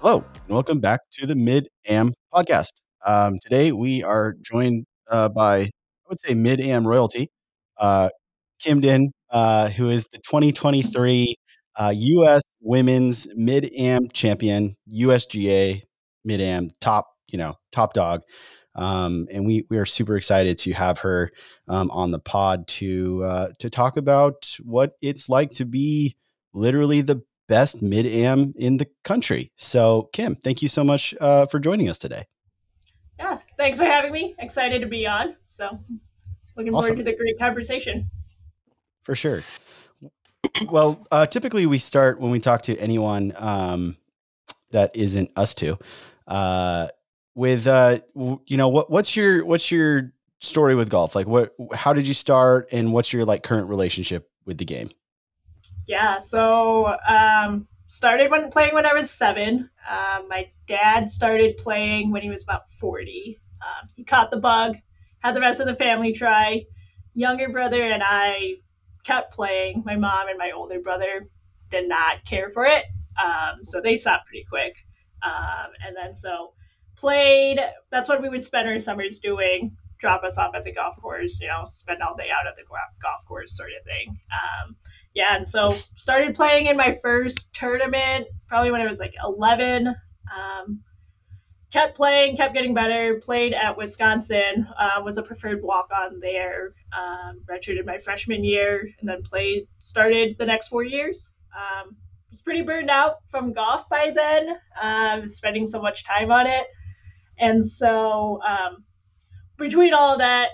Hello, and welcome back to the Mid-Am podcast. Today we are joined by, I would say, Mid-Am royalty, uh, Kim Dinh, who is the 2023 U.S. Women's Mid-Am champion, USGA Mid-Am top dog. And we are super excited to have her on the pod to talk about what it's like to be literally the best mid-am in the country. So, Kim, thank you so much for joining us today. Yeah, thanks for having me. Excited to be on. So, looking forward Awesome. to the great conversation. For sure. Well, typically we start when we talk to anyone that isn't us two with what's your story with golf? Like how did you start, and what's your current relationship with the game? Yeah, so started playing when I was 7. My dad started playing when he was about 40. He caught the bug, had the rest of the family try. Younger brother and I kept playing. My mom and my older brother did not care for it, so they stopped pretty quick. And then so played. That's what we would spend our summers doing. Drop us off at the golf course, spend all day out at the golf course, sort of thing. Yeah, and so started playing in my first tournament probably when I was like 11. Kept playing, kept getting better. Played at Wisconsin, was a preferred walk on there. Redshirted my freshman year, and then started the next 4 years. Was pretty burned out from golf by then, spending so much time on it. And so between all of that,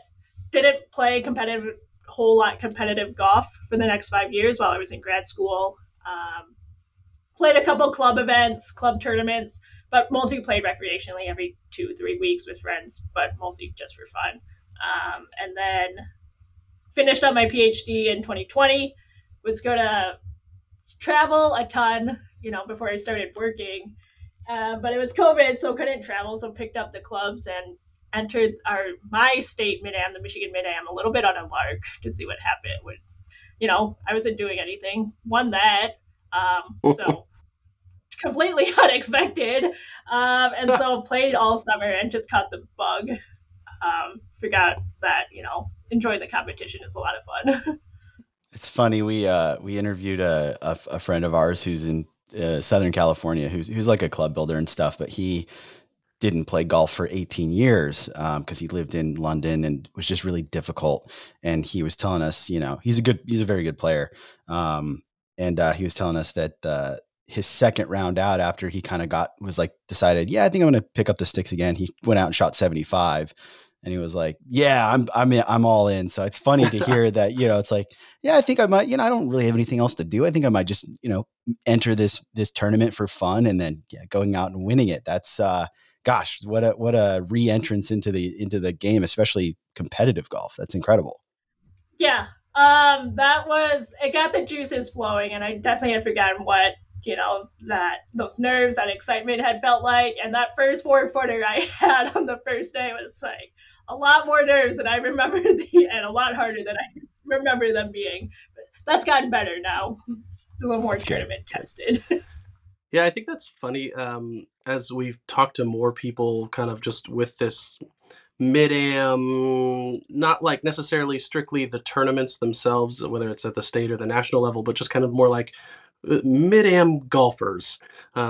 didn't play whole lot competitive golf for the next 5 years while I was in grad school. Played a couple club events, club tournaments, but mostly played recreationally every 2-3 weeks with friends, but mostly just for fun. And then finished up my PhD in 2020. Was going to travel a ton, before I started working. But it was COVID, so couldn't travel, so picked up the clubs and entered my state Mid-Am, the Michigan Mid-Am, a little bit on a lark to see what happened. I wasn't doing anything. Won that. So completely unexpected. And so played all summer and just caught the bug. Forgot that, enjoying the competition is a lot of fun. It's funny. We interviewed a friend of ours who's in Southern California, who's like a club builder and stuff, but he didn't play golf for 18 years because he lived in London and was just really difficult. And he was telling us, he's a very good player. And he was telling us that his second round out, after he kind of decided, yeah, I think I'm going to pick up the sticks again. He went out and shot 75. And he was like, yeah, I'm all in. So it's funny to hear that, it's like, yeah, I think I might, I don't really have anything else to do. I think I might just, enter this tournament for fun, and then going out and winning it. That's, gosh, what a re-entrance into the game, especially competitive golf. That's incredible. Yeah. It got the juices flowing, and I definitely had forgotten what, that those nerves, that excitement had felt like. And that first 4-footer I had on the first day was like a lot more nerves than I remember and a lot harder than I remember them being. But that's gotten better now. A little more tournament tested. Yeah, I think that's funny. As we've talked to more people kind of just with this mid-am, not like necessarily strictly the tournaments themselves, whether it's at the state or the national level, but just kind of more like mid-am golfers,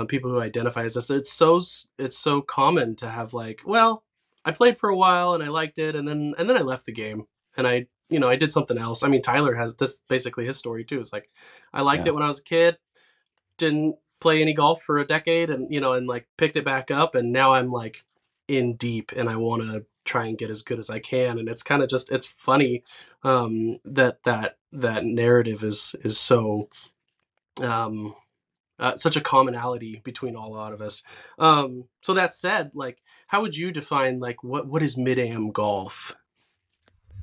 people who identify as this. It's so common to have like, well, I played for a while and I liked it, and then I left the game and I did something else. I mean, Tyler has this, basically his story too. It's like, I liked it when I was a kid, didn't play any golf for a decade, and like picked it back up, and now I'm like in deep and I want to try and get as good as I can. And it's kind of just, it's funny that narrative is so such a commonality between a lot of us. So that said, like, how would you define like what is mid-am golf?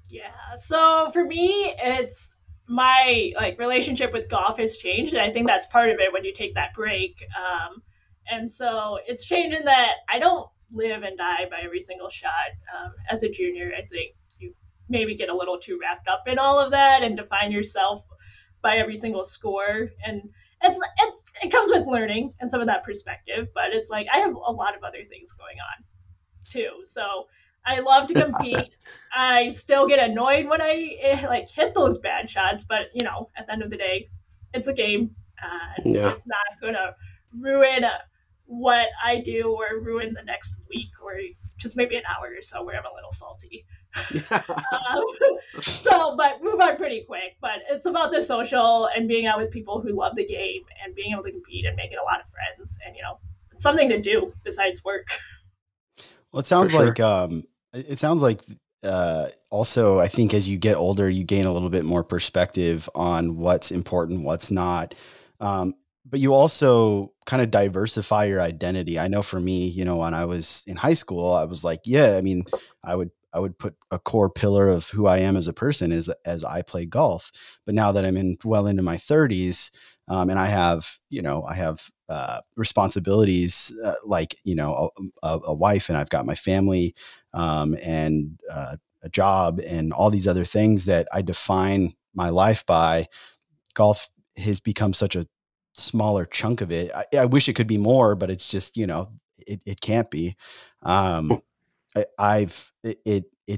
Yeah. So for me, it's my relationship with golf has changed, and I think that's part of it when you take that break. And so it's changed in that I don't live and die by every single shot. As a junior, I think you maybe get a little too wrapped up in all of that and define yourself by every single score. And it comes with learning and some of that perspective, but it's like I have a lot of other things going on too. So I love to compete. I still get annoyed when I like hit those bad shots, but you know, at the end of the day, it's a game. Yeah. It's not gonna ruin what I do or ruin the next week or just maybe an hour or so where I'm a little salty. But move on pretty quick. But it's about the social and being out with people who love the game and being able to compete and making a lot of friends and, you know, it's something to do besides work. Well, it sounds For sure. like it sounds like also I think as you get older, you gain a little bit more perspective on what's important, what's not. But you also kind of diversify your identity. I know for me, you know, when I was in high school, I was like, yeah, I mean, I would put a core pillar of who I am as a person is as I play golf. But now that I'm well into my 30s, and I have, you know, responsibilities like, you know, a wife, and I've got my family, and a job, and all these other things that I define my life by. Golf has become such a smaller chunk of it. I wish it could be more, but it's just, you know, it can't be. It's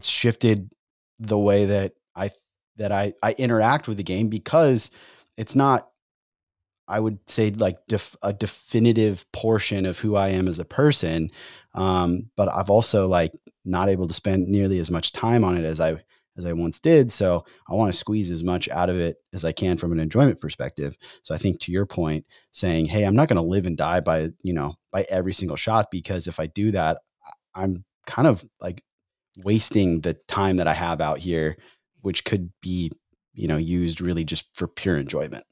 shifted the way that I interact with the game, because it's not, I would say, like a definitive portion of who I am as a person. But I've also like not able to spend nearly as much time on it as I once did. So I want to squeeze as much out of it as I can from an enjoyment perspective. So I think to your point, saying, hey, I'm not going to live and die by, you know, by every single shot, because if I do that, I'm kind of like wasting the time that I have out here, which could be, you know, used really just for pure enjoyment.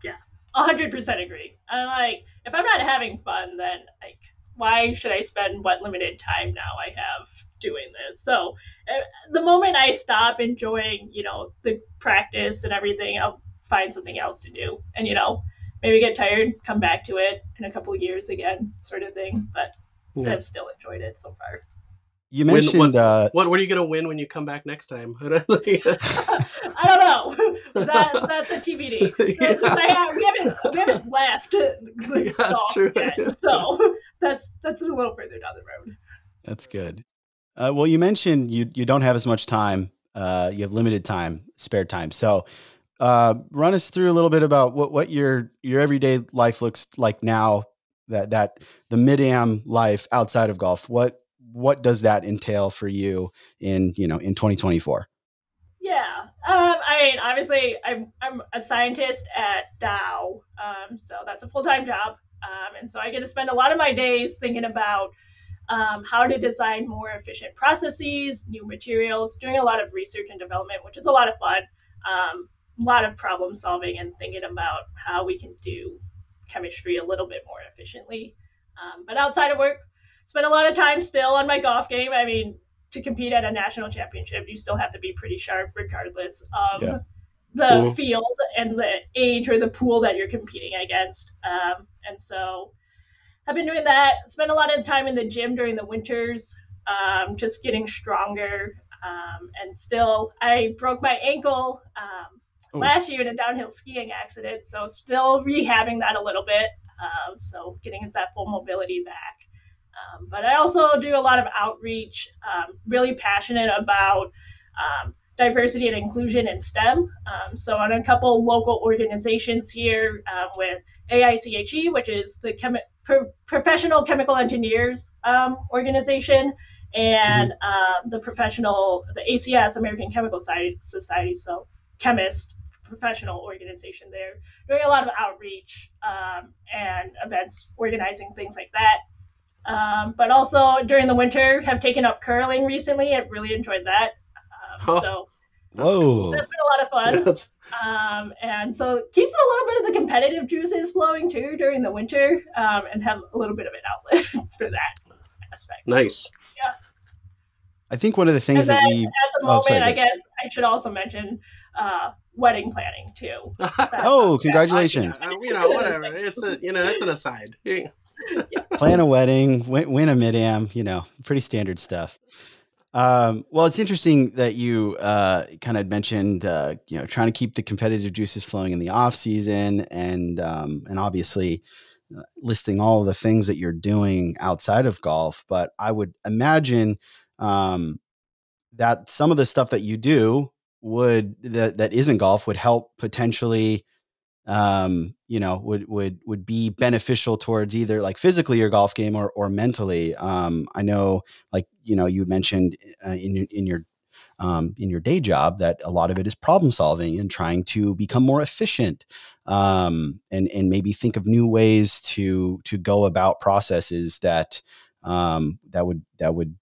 Yeah, 100% agree. I'm like, if I'm not having fun, then like, why should I spend what limited time now I have doing this? So the moment I stop enjoying, you know, the practice and everything, I'll find something else to do, and you know, maybe get tired, come back to it in a couple of years again, sort of thing. But Yeah. I've still enjoyed it so far. You mentioned what are you going to win when you come back next time? I don't know. That's a TBD. Yeah. Since we haven't left That's true. yet, so that's a little further down the road. That's good. Well, you mentioned you don't have as much time. You have limited time, spare time. So run us through a little bit about what your everyday life looks like now. That the mid-am life outside of golf. What does that entail for you in 2024? Yeah. I mean, obviously, I'm a scientist at Dow, so that's a full-time job, and so I get to spend a lot of my days thinking about how to design more efficient processes, new materials, doing a lot of research and development, which is a lot of fun. A lot of problem solving and thinking about how we can do chemistry a little bit more efficiently. But outside of work, spend a lot of time still on my golf game. I mean, to compete at a national championship, you still have to be pretty sharp regardless of the field and the age or the pool that you're competing against. And so I've been doing that. Spent a lot of time in the gym during the winters, just getting stronger. And still, I broke my ankle last year in a downhill skiing accident, so still rehabbing that a little bit. So getting that full mobility back. But I also do a lot of outreach, really passionate about diversity and inclusion in STEM. So on a couple local organizations here with AICHE, which is the Professional Chemical Engineers organization, and the ACS, American Chemical Society, so chemist professional organization there, doing a lot of outreach and events, organizing things like that. But also during the winter, have taken up curling recently. I've really enjoyed that. So that's been a lot of fun. And so it keeps a little bit of the competitive juices flowing too during the winter, and have a little bit of an outlet for that aspect. Nice. Yeah. I think one of the things at the moment, I guess I should also mention wedding planning too. Congratulations! Whatever. It's an aside. Plan a wedding, win a mid-am, pretty standard stuff. Well, it's interesting that you kind of mentioned, trying to keep the competitive juices flowing in the off season, and obviously listing all of the things that you're doing outside of golf. But I would imagine um, that some of the stuff that you do that isn't golf would help potentially would be beneficial towards either like physically your golf game or mentally. I know, like, you mentioned in your day job that a lot of it is problem solving and trying to become more efficient, and maybe think of new ways to go about processes that would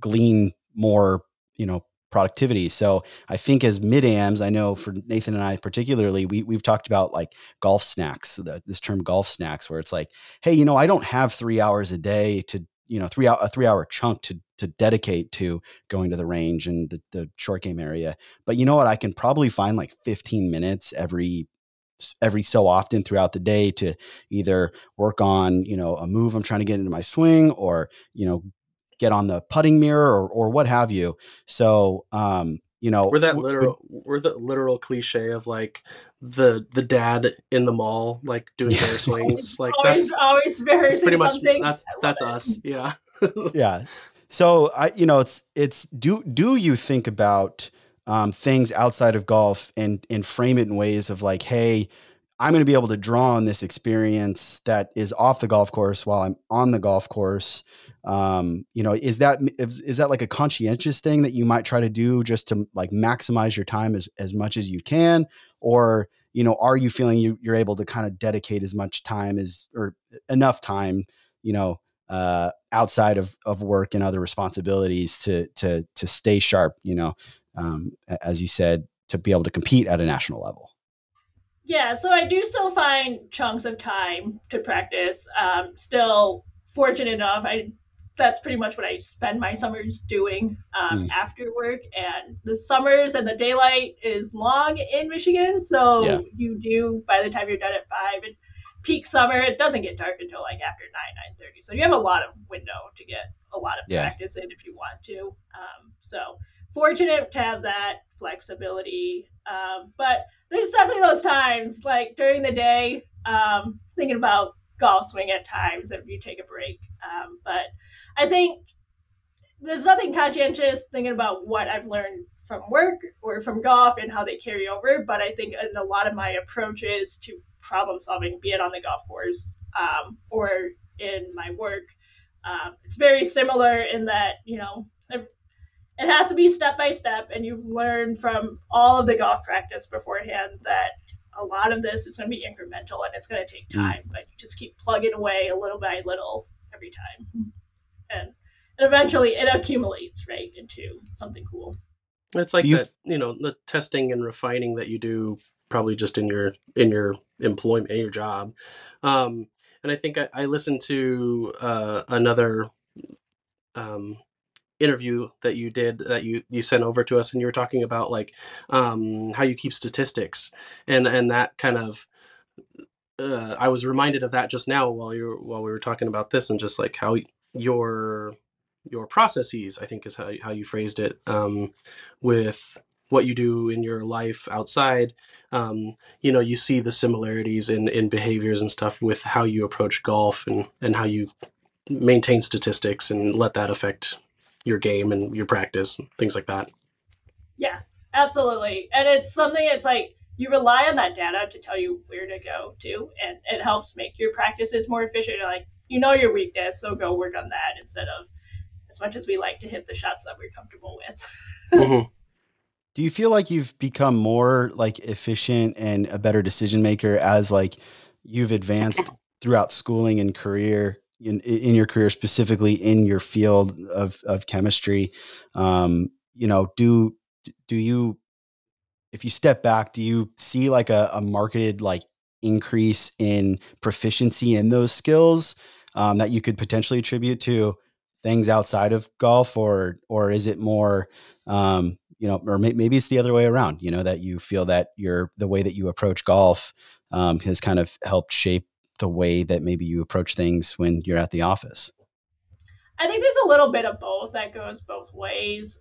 glean more, productivity. So I think as mid-ams, I know for Nathan and I particularly, we've talked about like golf snacks, this term golf snacks, where it's like, hey, I don't have 3 hours a day to, a 3 hour chunk to dedicate to going to the range and the short game area. But you know what? I can probably find like 15 minutes every so often throughout the day to either work on, a move I'm trying to get into my swing, or, get on the putting mirror, or what have you. So, We're the literal cliche of like the dad in the mall like doing bear swings. Like Always, always that's pretty embarrassing much something. that's us. Yeah. yeah. So it's do you think about things outside of golf and frame it in ways of like, hey, I'm going to be able to draw on this experience that is off the golf course while I'm on the golf course. Is that like a conscientious thing that you might try to do just to like maximize your time as much as you can? Or, are you feeling you're able to kind of dedicate as much time or enough time, outside of work and other responsibilities to stay sharp, as you said, to be able to compete at a national level? Yeah, so I do still find chunks of time to practice. Still fortunate enough, I that's pretty much what I spend my summers doing Mm, after work. And the summers and the daylight is long in Michigan, yeah. so you do by the time you're done at 5. And peak summer, it doesn't get dark until like after 9:30. So you have a lot of window to get a lot of Yeah. practice in if you want to. So fortunate to have that flexibility, but there's definitely those times like during the day, thinking about golf swing at times if you take a break. But I think there's nothing conscientious thinking about what I've learned from work or from golf and how they carry over. But I think in a lot of my approaches to problem solving, be it on the golf course or in my work, it's very similar in that, it has to be step by step, and you've learned from all of the golf practice beforehand that a lot of this is going to be incremental and it's going to take Mm. time, but you just keep plugging away a little by little every time, and eventually it accumulates right into something cool. It's Do like you? that, the testing and refining that you do probably just in your employment, in your job. And I think I listened to another um, interview that you did that you sent over to us, and you were talking about like how you keep statistics, and that kind of I was reminded of that just now while we were talking about this, and just like how your your processes, I think is how you phrased it, with what you do in your life outside. You see the similarities in behaviors and stuff with how you approach golf, and how you maintain statistics and let that affect your game and your practice and things like that. Yeah, absolutely. And it's something, it's like you rely on that data to tell you where to go to, and it helps make your practices more efficient. You're like, your weakness, so go work on that instead of, as much as we like to hit the shots that we're comfortable with. Hmm. Do you feel like you've become more like efficient and a better decision maker as like you've advanced throughout schooling and career in your career, specifically in your field of chemistry? Do you, if you step back, do you see like a marketed like increase in proficiency in those skills, that you could potentially attribute to things outside of golf, or is it more, or maybe it's the other way around, that you feel that the way that you approach golf, has kind of helped shape the way that maybe you approach things when you're at the office? I think there's a little bit of both that goes both ways.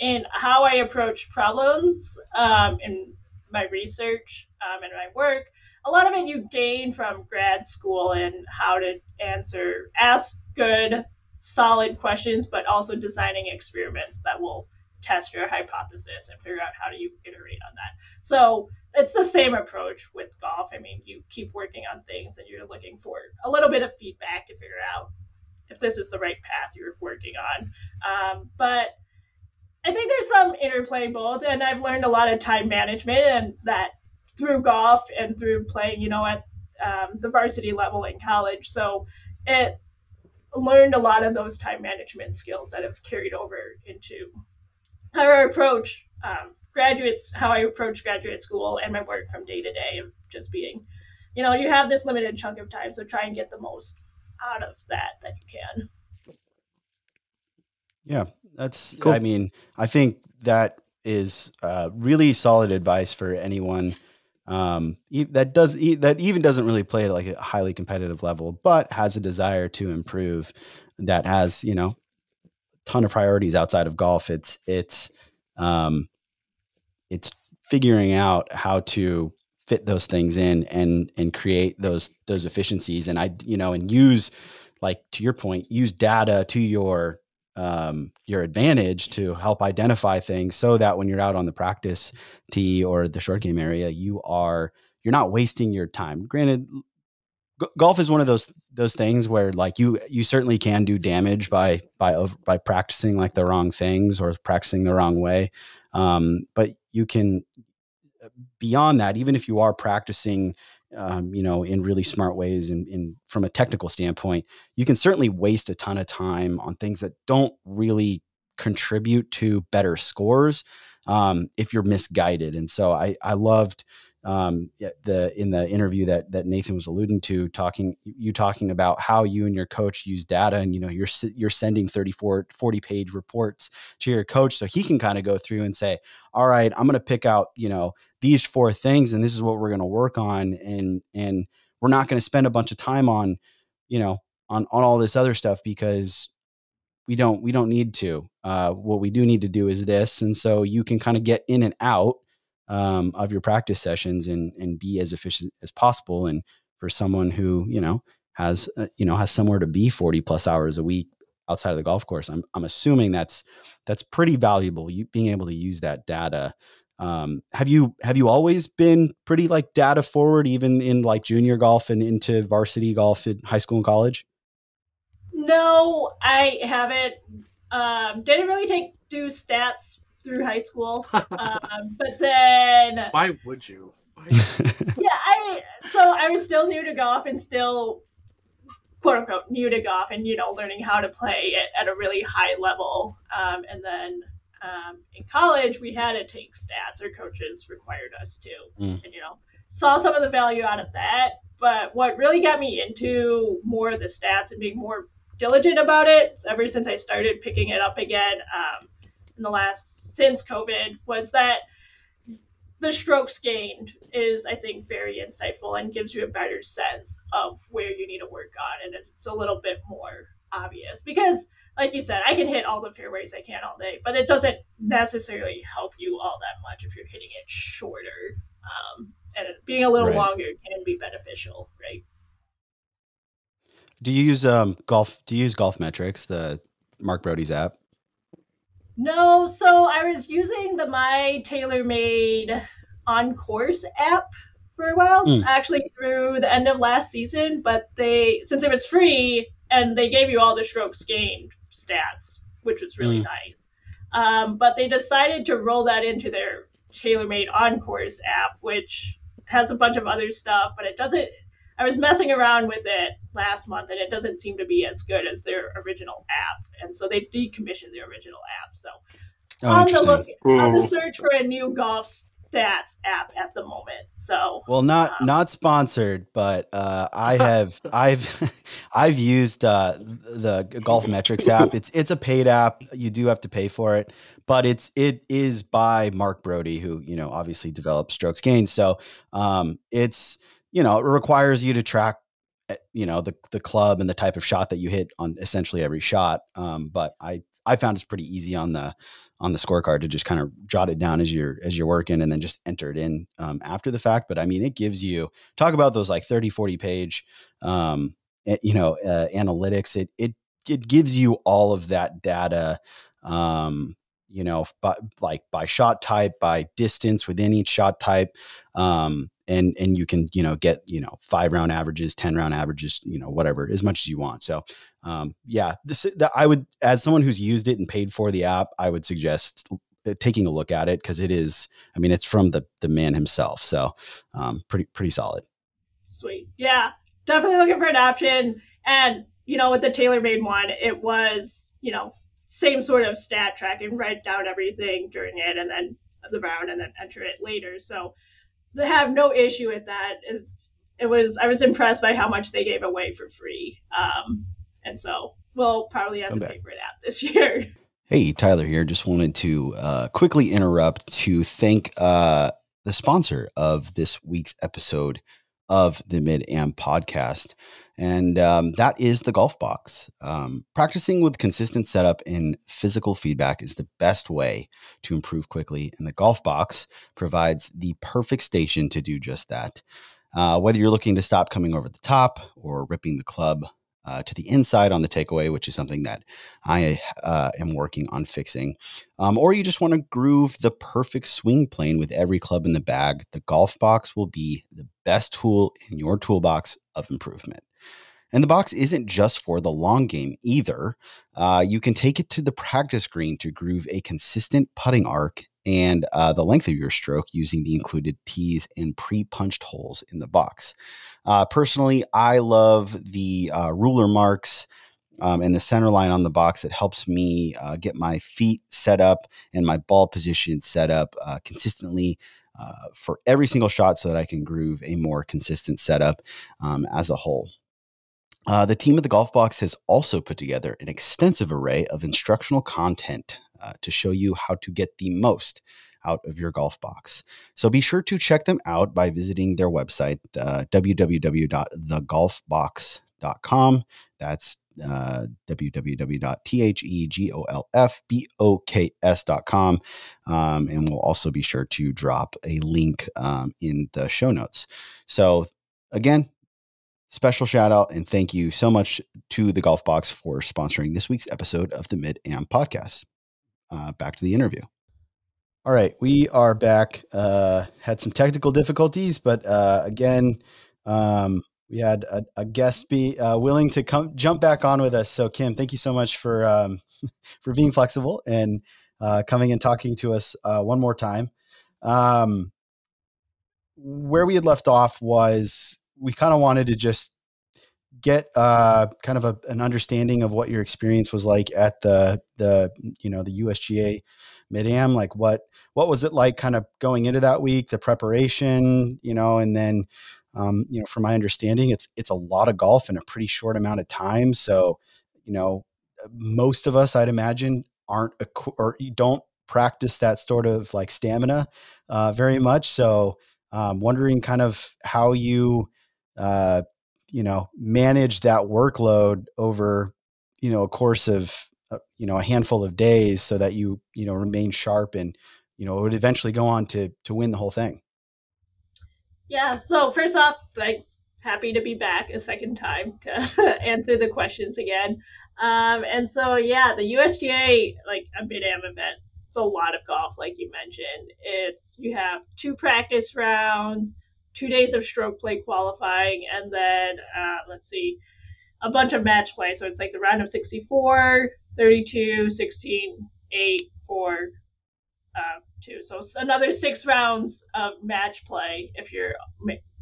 In how I approach problems in my research and my work, a lot of it you gain from grad school and how to ask good, solid questions, but also designing experiments that will test your hypothesis and figure out how do you iterate on that. So it's the same approach with golf. I mean, you keep working on things and you're looking for a little bit of feedback to figure out if this is the right path you're working on. But I think there's some interplay both, and I've learned a lot of time management, and that through golf and through playing, at the varsity level in college. So it learned a lot of those time management skills that have carried over into how I approach how I approach graduate school and my work from day to day of just being, you have this limited chunk of time, so try and get the most out of that you can. Yeah, that's Cool. I mean, I think that is really solid advice for anyone that even doesn't really play at like a highly competitive level, but has a desire to improve. That has ton of priorities outside of golf. It's figuring out how to fit those things in and create those efficiencies, and and use, like, to your point, use data to your advantage to help identify things, so that when you're out on the practice tee or the short game area, you're not wasting your time. Granted, golf is one of those things where, like, you certainly can do damage by practicing like the wrong things or practicing the wrong way. But you can, beyond that, even if you are practicing, in really smart ways and from a technical standpoint, you can certainly waste a ton of time on things that don't really contribute to better scores if you're misguided. And so I loved in the interview that Nathan was alluding to, talking about how you and your coach use data, and you're sending 40 page reports to your coach so he can kind of go through and say, all right, I'm going to pick out these 4 things, and this is what we're going to work on, and we're not going to spend a bunch of time on on all this other stuff, because we don't need to. What we do need to do is this. And so you can kind of get in and out of your practice sessions and be as efficient as possible. And for someone who, has somewhere to be 40 plus hours a week outside of the golf course, I'm assuming that's pretty valuable. You being able to use that data. Have you always been pretty like data forward, even in like junior golf and into varsity golf in high school and college? No, I haven't. Didn't really do stats through high school, but then Why would you? yeah, I was still new to golf and still quote unquote new to golf, and learning how to play it at a really high level. And then in college we had to take stats, or coaches required us to, and saw some of the value out of that. But what really got me into more of the stats and being more diligent about it, ever since I started picking it up again since COVID, was that the strokes gained is, I think, very insightful and gives you a better sense of where you need to work on, and it's a little bit more obvious, because like you said, I can hit all the fairways I can all day, but it doesn't necessarily help you all that much if you're hitting it shorter, and being a little longer can be beneficial, right? Do you use Golf Metrics, the Mark Brody's app? No, so I was using the My TaylorMade On Course app for a while, actually through the end of last season, but since it was free and they gave you all the strokes gained stats, which was really nice, but they decided to roll that into their TaylorMade On Course app, which has a bunch of other stuff, but it doesn't. I was messing around with it last month, and it doesn't seem to be as good as their original app, and so they decommissioned the original app. So on the search for a new golf stats app at the moment. So not sponsored, but I've used the Golf Metrics app. It's a paid app. You do have to pay for it, but it is by Mark Brody, who obviously developed strokes gained. So it requires you to track the club and the type of shot that you hit on essentially every shot. But I found it's pretty easy on the scorecard to just kind of jot it down as you're working and then just enter it in after the fact. But I mean, it gives you, talk about those like 30, 40 page, analytics. It gives you all of that data, by shot type, by distance within each shot type. And you can, get, 5-round averages, 10-round averages, whatever, as much as you want. So, I would, as someone who's used it and paid for the app, I would suggest taking a look at it, because it is, I mean, it's from the man himself. So, pretty solid. Sweet. Yeah, definitely looking for an option. And, with the TaylorMade one, it was, same sort of stat tracking, write down everything during it and then the round and then enter it later. So they have no issue with that. I was impressed by how much they gave away for free. And so we'll probably have to pay for an app this year. Hey, Tyler here. Just wanted to quickly interrupt to thank the sponsor of this week's episode of the Mid-Am podcast. And that is the Golf Box. Practicing with consistent setup and physical feedback is the best way to improve quickly. And the Golf Box provides the perfect station to do just that. Whether you're looking to stop coming over the top or ripping the club to the inside on the takeaway, which is something that I am working on fixing, or you just want to groove the perfect swing plane with every club in the bag, the Golf Box will be the best tool in your toolbox of improvement. And the box isn't just for the long game either. You can take it to the practice green to groove a consistent putting arc and the length of your stroke using the included tees and pre-punched holes in the box. Personally, I love the ruler marks and the center line on the box. It helps me get my feet set up and my ball position set up consistently for every single shot, so that I can groove a more consistent setup as a whole. The team at the Golf Box has also put together an extensive array of instructional content to show you how to get the most out of your golf box. So be sure to check them out by visiting their website, www.thegolfbox.com. That's www.thegolfboks.com. And we'll also be sure to drop a link in the show notes. So again, special shout out and thank you so much to the Golf Box for sponsoring this week's episode of the Mid-Am podcast. Back to the interview. All right, we are back. Had some technical difficulties, but again, we had a guest be willing to jump back on with us. So Kim, thank you so much for being flexible and coming and talking to us one more time. Where we had left off was, we kind of wanted to just get kind of an understanding of what your experience was like at the USGA Mid-Am. Like what was it like kind of going into that week, the preparation, and then, from my understanding, it's a lot of golf in a pretty short amount of time. So, most of us, I'd imagine, or you don't practice that sort of like stamina very much. So wondering kind of how you, manage that workload over, a course of, a handful of days, so that you remain sharp and, would eventually go on to win the whole thing. Yeah. So first off, thanks. Happy to be back a second time to answer the questions again. And so, yeah, the USGA, like a Mid-Am event, it's a lot of golf, like you mentioned. You have 2 practice rounds, 2 days of stroke play qualifying, and then, a bunch of match play. So it's like the round of 64, 32, 16, 8, 4, 2. So it's another 6 rounds of match play if you're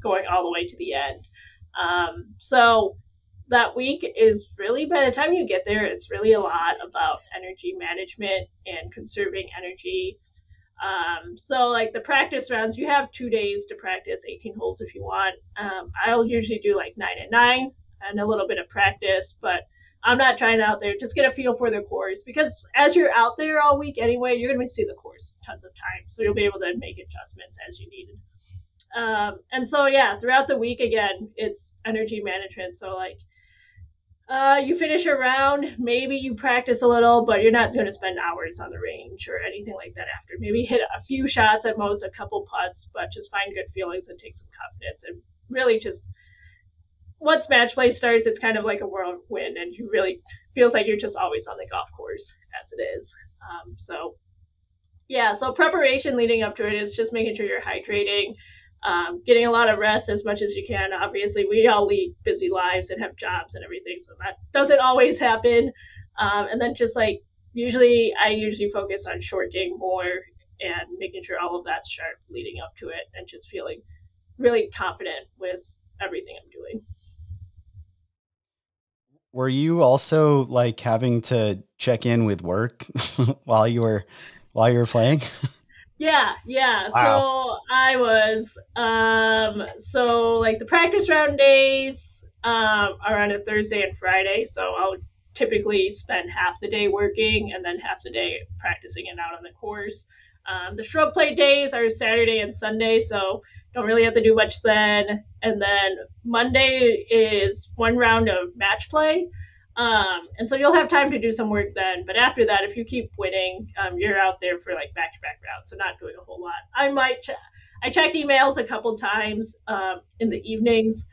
going all the way to the end. So that week is really, by the time you get there, it's really a lot about energy management and conserving energy. So like the practice rounds, you have 2 days to practice 18 holes if you want. I'll usually do like 9 and 9 and a little bit of practice, but I'm not trying out there. Just get a feel for the course, because as you're out there all week anyway, you're going to see the course tons of times. So you'll be able to make adjustments as you needed. And so yeah, throughout the week again, it's energy management. So like you finish a round, maybe you practice a little, but you're not going to spend hours on the range or anything like that after. Maybe hit a few shots at most, a couple putts, but just find good feelings and take some confidence. And really just once match play starts, it's kind of like a whirlwind, and you really feels like you're just always on the golf course as it is. So yeah, so preparation leading up to it is just making sure you're hydrating, getting a lot of rest as much as you can. Obviously, we all lead busy lives and have jobs and everything, so that doesn't always happen. And then just like I usually focus on short game more and making sure all of that's sharp leading up to it, and just feeling really confident with everything I'm doing. Were you also like having to check in with work while you were playing? Yeah. Wow. So I was so like the practice round days are on a Thursday and Friday. So I'll typically spend half the day working and then half the day practicing and out on the course. The stroke play days are Saturday and Sunday, so don't really have to do much then. And then Monday is one round of match play. And so you'll have time to do some work then. But after that, if you keep winning, you're out there for like back-to-back rounds, so not doing a whole lot. I checked emails a couple times in the evenings,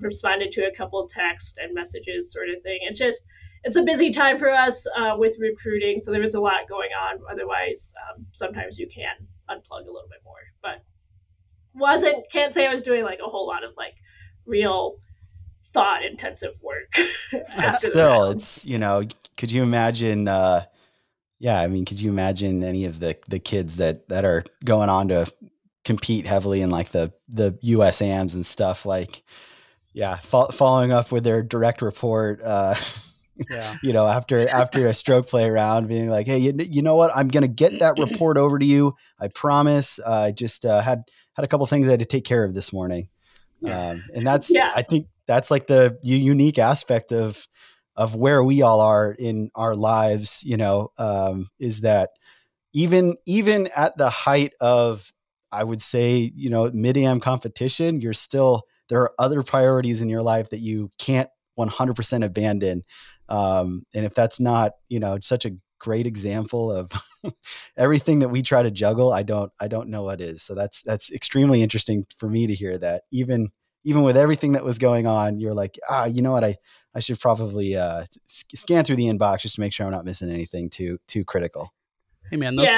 responded to a couple texts and messages, sort of thing. It's a busy time for us with recruiting, so there was a lot going on. Otherwise, sometimes you can unplug a little bit more. But can't say I was doing like a whole lot of like real thought intensive work. But still, it's, could you imagine, could you imagine any of the kids that are going on to compete heavily in like the USAMs and stuff, like, following up with their direct report, after a stroke play round, being like, hey, you know what? I'm going to get that report over to you. I promise. I just had a couple things I had to take care of this morning. And that's, I think that's like the unique aspect of where we all are in our lives, is that even at the height of, I would say, mid-am competition, there are other priorities in your life that you can't 100% abandon. And if that's not, such a great example of everything that we try to juggle, I don't know what is. So that's extremely interesting for me to hear that even with everything that was going on, you're like, you know what? I should probably scan through the inbox just to make sure I'm not missing anything too critical. Hey man, those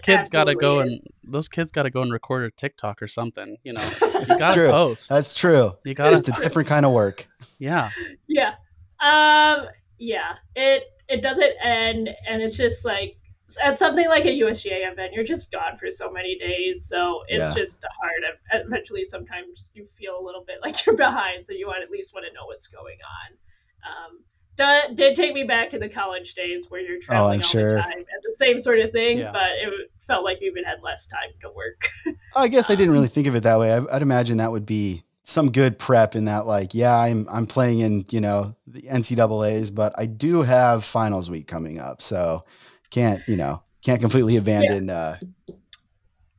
kids gotta go and record a TikTok or something. You gotta post. That's true. You got just a different kind of work. Yeah. Yeah. It doesn't end, and it's just like at something like a USGA event, you're just gone for so many days. So it's just hard. Eventually, sometimes you feel a little bit like you're behind, so you at least want to know what's going on. Did take me back to the college days where you're traveling all the time and the same sort of thing, but it felt like we even had less time to work. I guess I didn't really think of it that way. I'd imagine that would be some good prep in that, like, I'm playing in, the NCAAs, but I do have finals week coming up. So can't completely abandon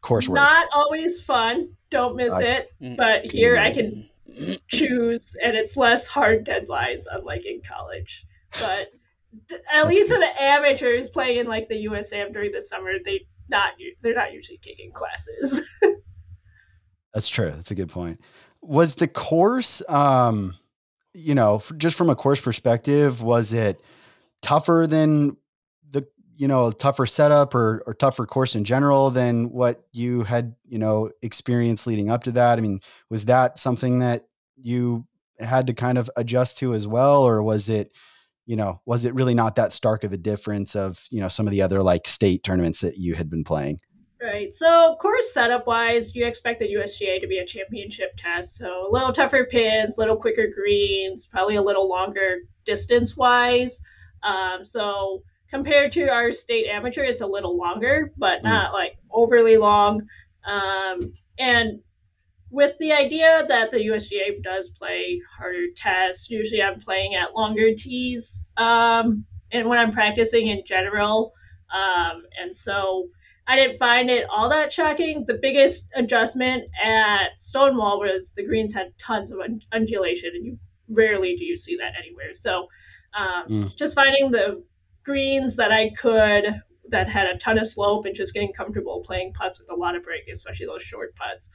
coursework. Not always fun. Don't miss it. But here I can choose, and it's less hard deadlines, unlike in college. But at least for the amateurs playing in like the USAM during the summer, they're not usually taking classes. That's true. That's a good point. Was the course, just from a course perspective, was it tougher than tougher setup or tougher course in general than what you had, experienced leading up to that? I mean, was that something that you had to kind of adjust to as well? Or was it really not that stark of a difference of, some of the other like state tournaments that you had been playing? Right. So course setup wise, you expect the USGA to be a championship test. So a little tougher pins, little quicker greens, probably a little longer distance wise. So compared to our state amateur, it's a little longer, but not like overly long. And with the idea that the USGA does play harder tests, usually I'm playing at longer tees, and when I'm practicing in general. And so I didn't find it all that shocking. The biggest adjustment at Stonewall was the greens had tons of undulation, and you rarely do you see that anywhere. So just finding the greens that had a ton of slope and just getting comfortable playing putts with a lot of break, especially those short putts,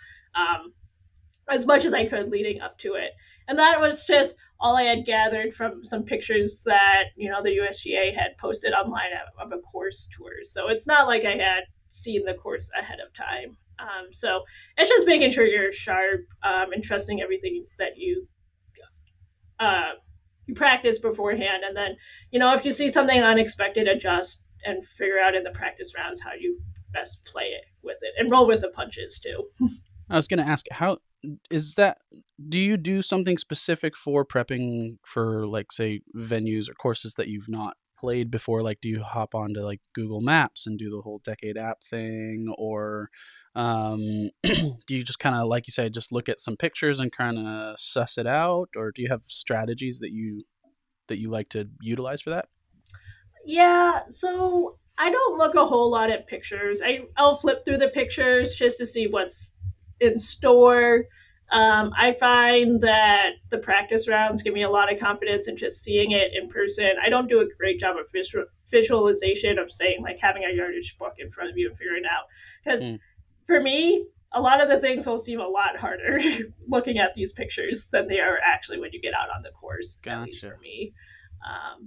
as much as I could leading up to it. And that was just all I had gathered from some pictures that, the USGA had posted online of a course tour. So it's not like I had seen the course ahead of time. So it's just making sure you're sharp and trusting everything that you practice beforehand. And then, if you see something unexpected, adjust and figure out in the practice rounds how you best play it with it and roll with the punches too. I was going to ask, how is that? Do you do something specific for prepping for, like, say, venues or courses that you've not played before? Like, do you hop onto like Google Maps and do the whole Decade app thing, or do you just kind of, like you said, just look at some pictures and kind of suss it out, or do you have strategies that you like to utilize for that? Yeah, so I don't look a whole lot at pictures. I'll flip through the pictures just to see what's in store. I find that the practice rounds give me a lot of confidence in just seeing it in person. I don't do a great job of visualization of saying, like, having a yardage book in front of you and figuring it out. Because for me, a lot of the things will seem a lot harder looking at these pictures than they are actually when you get out on the course. Gotcha. At least for me.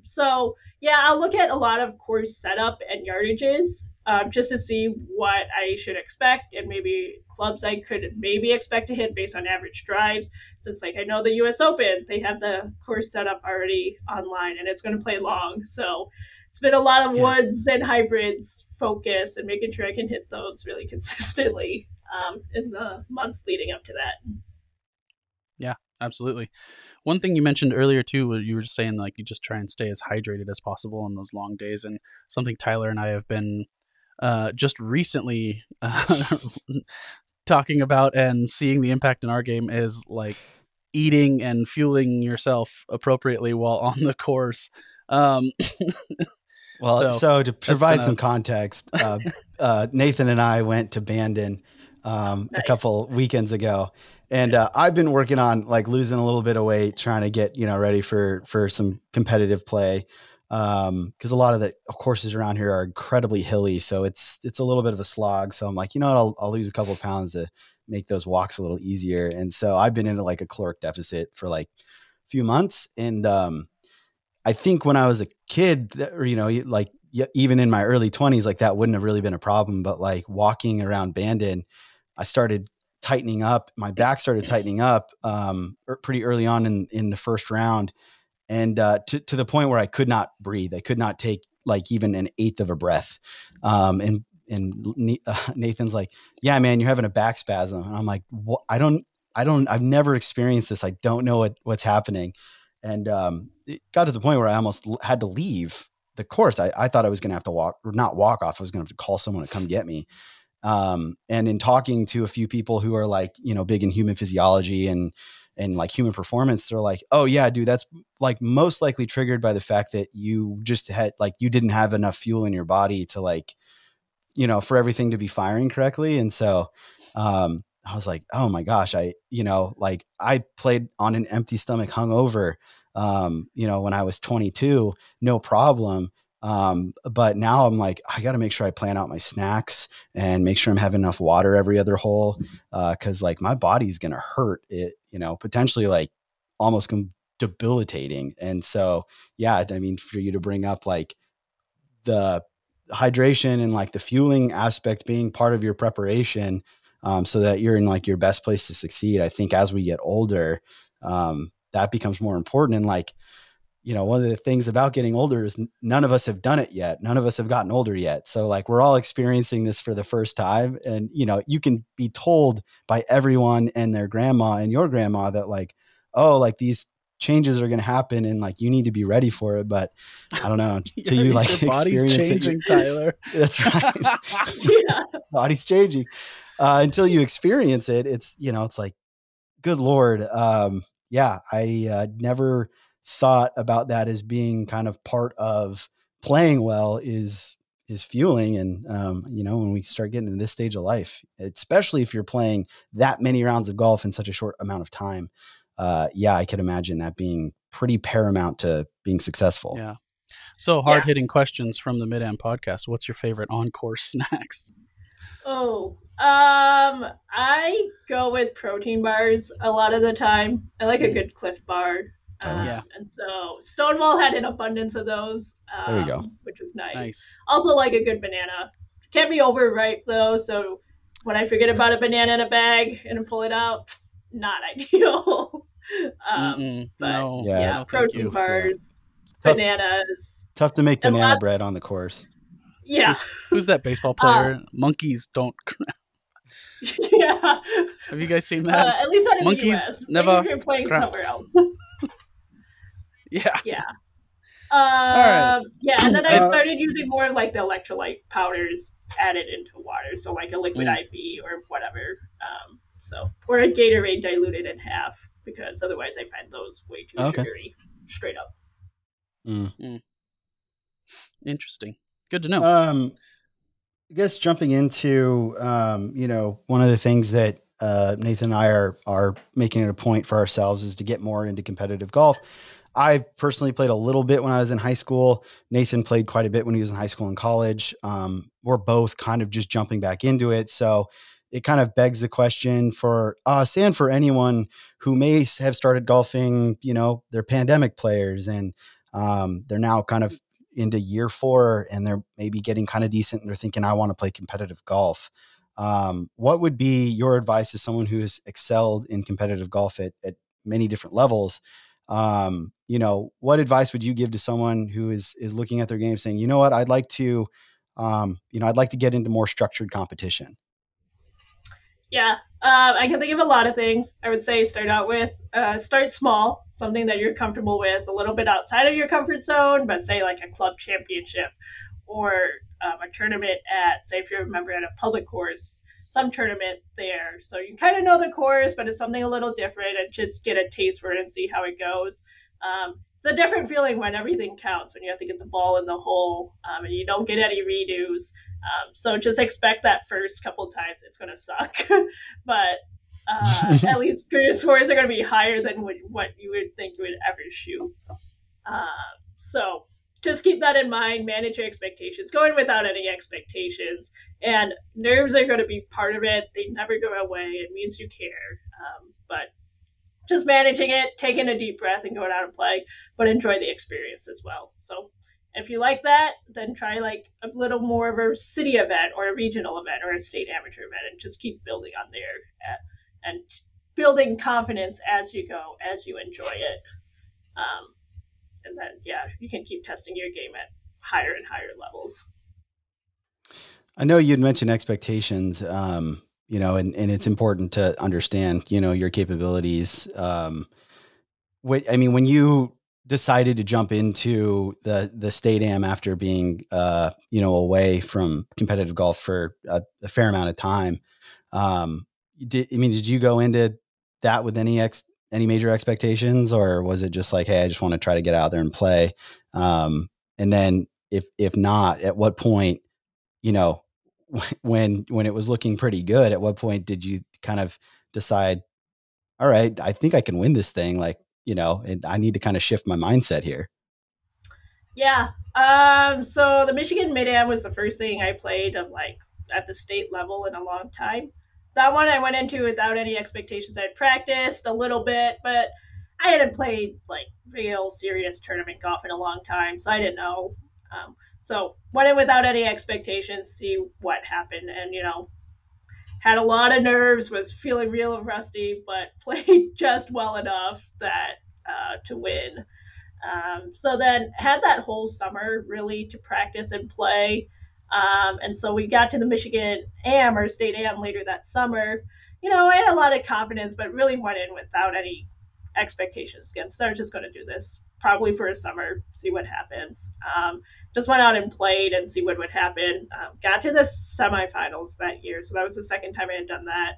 So yeah, I'll look at a lot of course setup and yardages just to see what I should expect, and maybe clubs I could maybe expect to hit based on average drives. Since, like, I know the US Open, they have the course setup already online and it's going to play long. So it's been a lot of woods and hybrids focus and making sure I can hit those really consistently in the months leading up to that. Yeah, absolutely. One thing you mentioned earlier too, you were just saying, like, you just try and stay as hydrated as possible on those long days, and something Tyler and I have been just recently talking about and seeing the impact in our game is, like, eating and fueling yourself appropriately while on the course. Well, so to provide some context, Nathan and I went to Bandon a couple weekends ago, and I've been working on, like, losing a little bit of weight, trying to get, ready for some competitive play. Cause a lot of the courses around here are incredibly hilly. So it's a little bit of a slog. So I'm like, I'll lose a couple of pounds to make those walks a little easier. And so I've been in like a caloric deficit for like a few months. And, I think when I was a kid, like, even in my early 20s, like, that wouldn't have really been a problem. But, like, walking around Bandon, I started tightening up. My back started tightening up pretty early on in the first round. And to the point where I could not breathe. I could not take, like, even an eighth of a breath. And Nathan's like, yeah, man, you're having a back spasm. And I'm like, what? I've never experienced this. I don't know what's happening. And it got to the point where I almost had to leave the course. I thought I was going to have to not walk off. I was going to have to call someone to come get me. And in talking to a few people who are, like, big in human physiology and like human performance, they're like, oh yeah, dude, that's, like, most likely triggered by the fact that you just had, like, you didn't have enough fuel in your body to, like, for everything to be firing correctly. And so, I was like, oh my gosh, I played on an empty stomach hungover, when I was 22, no problem. But now I'm like, I got to make sure I plan out my snacks and make sure I'm having enough water every other hole. Cause, like, my body's going to hurt it, potentially, like, almost debilitating. And so, yeah, I mean, for you to bring up, like, the hydration and, like, the fueling aspect being part of your preparation, so that you're in, like, your best place to succeed. I think as we get older, that becomes more important. And, like, one of the things about getting older is none of us have done it yet. None of us have gotten older yet. So, like, we're all experiencing this for the first time. And, you can be told by everyone and their grandma and your grandma that, like, oh, like, these changes are going to happen and, like, you need to be ready for it. But I don't know, till you, like, your body's changing, Tyler. That's right. Yeah. Body's changing. Until you experience it, it's, it's like, good Lord. Yeah, I never thought about that as being kind of part of playing well, is is fueling. And, when we start getting into this stage of life, especially if you're playing that many rounds of golf in such a short amount of time, I could imagine that being pretty paramount to being successful. Yeah. So hard-hitting questions from the Mid-Am podcast. What's your favorite on-course snacks? I go with protein bars a lot of the time. I like a good Cliff Bar. And so Stonewall had an abundance of those. There you go. Which was nice. Also like a good banana. Can't be overripe though, so when I forget about a banana in a bag and pull it out, not ideal. Protein bars, bananas. Tough to make banana bread on the course. Yeah. Who's that baseball player? Monkeys don't. Yeah. Have you guys seen that? At least not in Monkeys the US. never Maybe if you're playing cramps. somewhere else. Yeah. Yeah. All right. Yeah, and then I started using more like the electrolyte powders added into water, so like a liquid IV or whatever. Or a Gatorade diluted in half, because otherwise I find those way too sugary, straight up. Interesting. Good to know. I guess jumping into, one of the things that Nathan and I are making it a point for ourselves is to get more into competitive golf. I personally played a little bit when I was in high school. Nathan played quite a bit when he was in high school and college. We're both kind of just jumping back into it. So it kind of begs the question for us and for anyone who may have started golfing, they're pandemic players and they're now kind of into year 4 and they're maybe getting kind of decent and they're thinking, I want to play competitive golf. What would be your advice to someone who has excelled in competitive golf at many different levels? What advice would you give to someone who is looking at their game saying, you know what, I'd like to get into more structured competition? Yeah. I can think of a lot of things. I would say start small, something that you're comfortable with, a little bit outside of your comfort zone, but say like a club championship or a tournament say if you're a member at a public course, some tournament there. So you kind of know the course, but it's something a little different and just get a taste for it and see how it goes. It's a different feeling when everything counts, when you have to get the ball in the hole and you don't get any redos. So just expect that first couple times it's going to suck. But at least your scores are going to be higher than what you would think you would ever shoot. So just keep that in mind, manage your expectations, go in without any expectations, and nerves are going to be part of it. They never go away. It means you care. But just managing it, taking a deep breath and going out and playing, but enjoy the experience as well. So if you like that, then try like a little more of a city event or a regional event or a state amateur event and just keep building on there and building confidence as you go, as you enjoy it. And then, you can keep testing your game at higher and higher levels. I know you'd mentioned expectations, and it's important to understand, your capabilities. When you decided to jump into the state am after being, away from competitive golf for a fair amount of time, did you go into that with any major expectations, or was it just like, hey, I just want to try to get out there and play? And then if not, at what point, when it was looking pretty good, at what point did you kind of decide, all right, I think I can win this thing? And I need to kind of shift my mindset here. Yeah. So the Michigan Mid-Am was the first thing I played at the state level in a long time. That one I went into without any expectations. I'd practiced a little bit, but I hadn't played real serious tournament golf in a long time, so I didn't know. So went in without any expectations, see what happened, and had a lot of nerves, was feeling real rusty, but played just well enough that to win. So then had that whole summer really to practice and play. And so we got to the Michigan Am or State Am later that summer. I had a lot of confidence, but really went in without any expectations again. So I was just going to do this probably for a summer, see what happens. Just went out and played and see what would happen. Got to the semifinals that year. So that was the second time I had done that.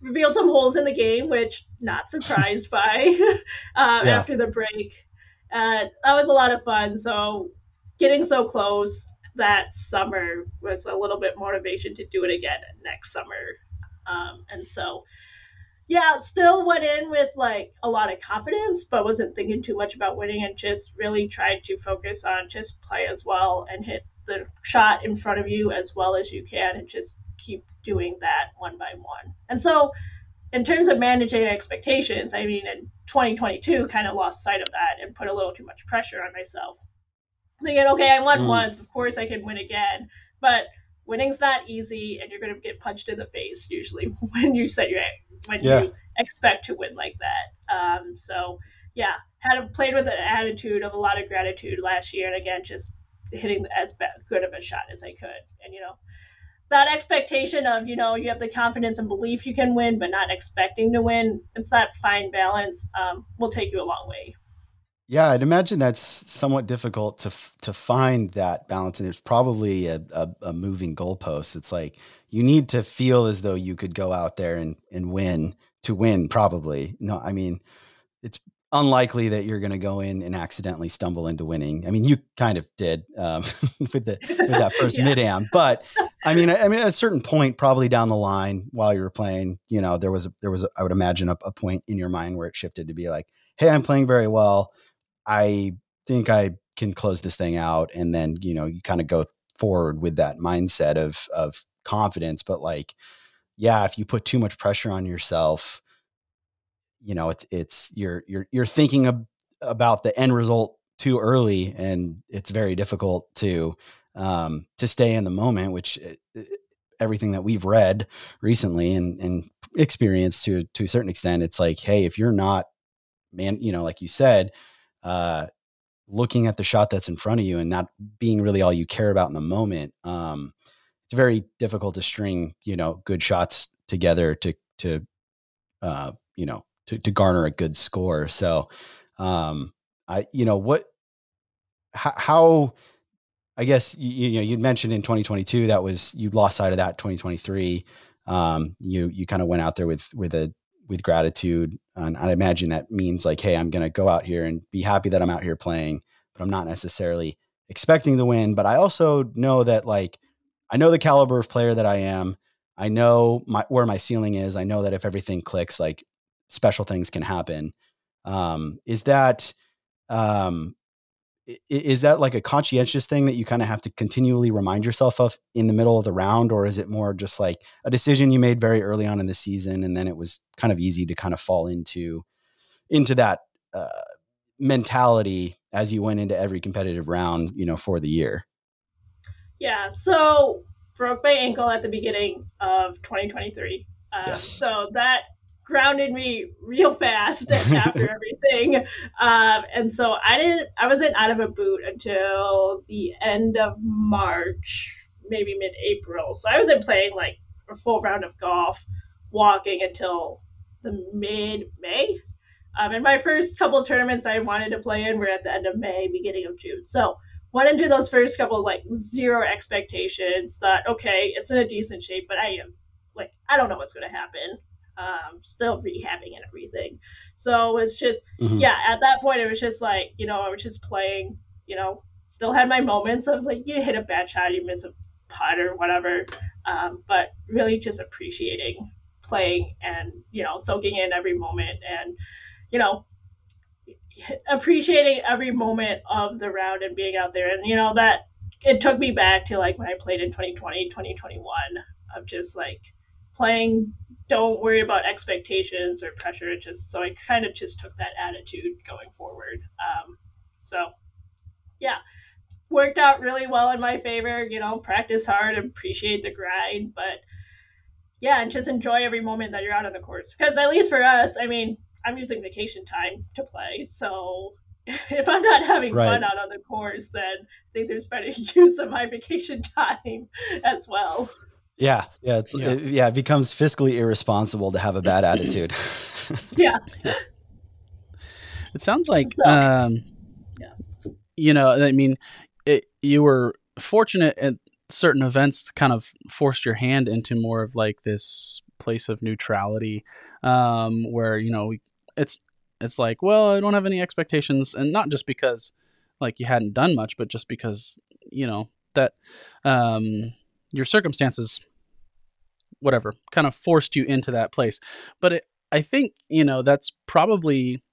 Revealed some holes in the game, which not surprised by after the break. That was a lot of fun. So getting so close that summer was a little bit motivation to do it again next summer. And so, yeah, still went in with like a lot of confidence, but wasn't thinking too much about winning and just really tried to focus on just play as well and hit the shot in front of you as well as you can and just keep doing that one by one. And so, in terms of managing expectations, I mean, in 2022, kind of lost sight of that and put a little too much pressure on myself. Thinking, okay, I won once, of course I can win again. But winning's not easy, and you're going to get punched in the face usually when you you expect to win like that. So yeah, played with an attitude of a lot of gratitude last year, and again, just hitting as good of a shot as I could. And that expectation of you have the confidence and belief you can win, but not expecting to win. It's that fine balance. Will take you a long way. Yeah, I'd imagine that's somewhat difficult to find that balance, and it's probably a moving goalpost. It's like you need to feel as though you could go out there and win to win. Probably no, I mean it's unlikely that you're going to go in and accidentally stumble into winning. I mean, you kind of did with that first mid-am, but I mean, at a certain point, probably down the line while you were playing, there was I would imagine a point in your mind where it shifted to be like, hey, I'm playing very well. I think I can close this thing out. And then, you kind of go forward with that mindset of confidence. But like, yeah, if you put too much pressure on yourself, you're thinking about the end result too early, and it's very difficult to stay in the moment, which everything that we've read recently and experienced to a certain extent, it's like, hey, if you're not, man, like you said, looking at the shot that's in front of you and not being really all you care about in the moment, it's very difficult to string, good shots together to garner a good score. So, how, I guess, you'd mentioned in 2022, you lost sight of that. 2023, you kind of went out there with gratitude. And I imagine that means like, hey, I'm going to go out here and be happy that I'm out here playing, but I'm not necessarily expecting the win. But I also know that, like, I know the caliber of player that I am. I know where my ceiling is. I know that if everything clicks, like, special things can happen. Is that like a conscientious thing that you kind of have to continually remind yourself of in the middle of the round? Or is it more just like a decision you made very early on in the season, and then it was kind of easy to kind of fall into that mentality as you went into every competitive round, for the year? Yeah. So broke my ankle at the beginning of 2023. Yes. So that grounded me real fast after everything. And so I wasn't out of a boot until the end of March, maybe mid-April. So I wasn't playing like a full round of golf, walking until the mid-May. And my first couple of tournaments I wanted to play in were at the end of May, beginning of June. So went into those first couple like zero expectations, thought, okay, it's in a decent shape, but I don't know what's going to happen. Still rehabbing and everything. So it was just, at that point, it was just like, I was just playing, still had my moments of like, you hit a bad shot, you miss a putt or whatever. But really just appreciating playing and, soaking in every moment and, appreciating every moment of the round and being out there. And, that it took me back to like when I played in 2020, 2021 of just like playing, don't worry about expectations or pressure. So I kind of just took that attitude going forward. So yeah, worked out really well in my favor, practice hard, appreciate the grind, but yeah, and just enjoy every moment that you're out on the course. Because at least for us, I mean, I'm using vacation time to play. So if I'm not having fun out on the course, then I think there's better use of my vacation time as well. Yeah. It becomes fiscally irresponsible to have a bad attitude. Yeah. It sounds like, I mean, you were fortunate at certain events kind of forced your hand into more of like this place of neutrality, where, it's like, well, I don't have any expectations. And not just because like you hadn't done much, but just because, that your circumstances, whatever, kind of forced you into that place. But I think, that's probably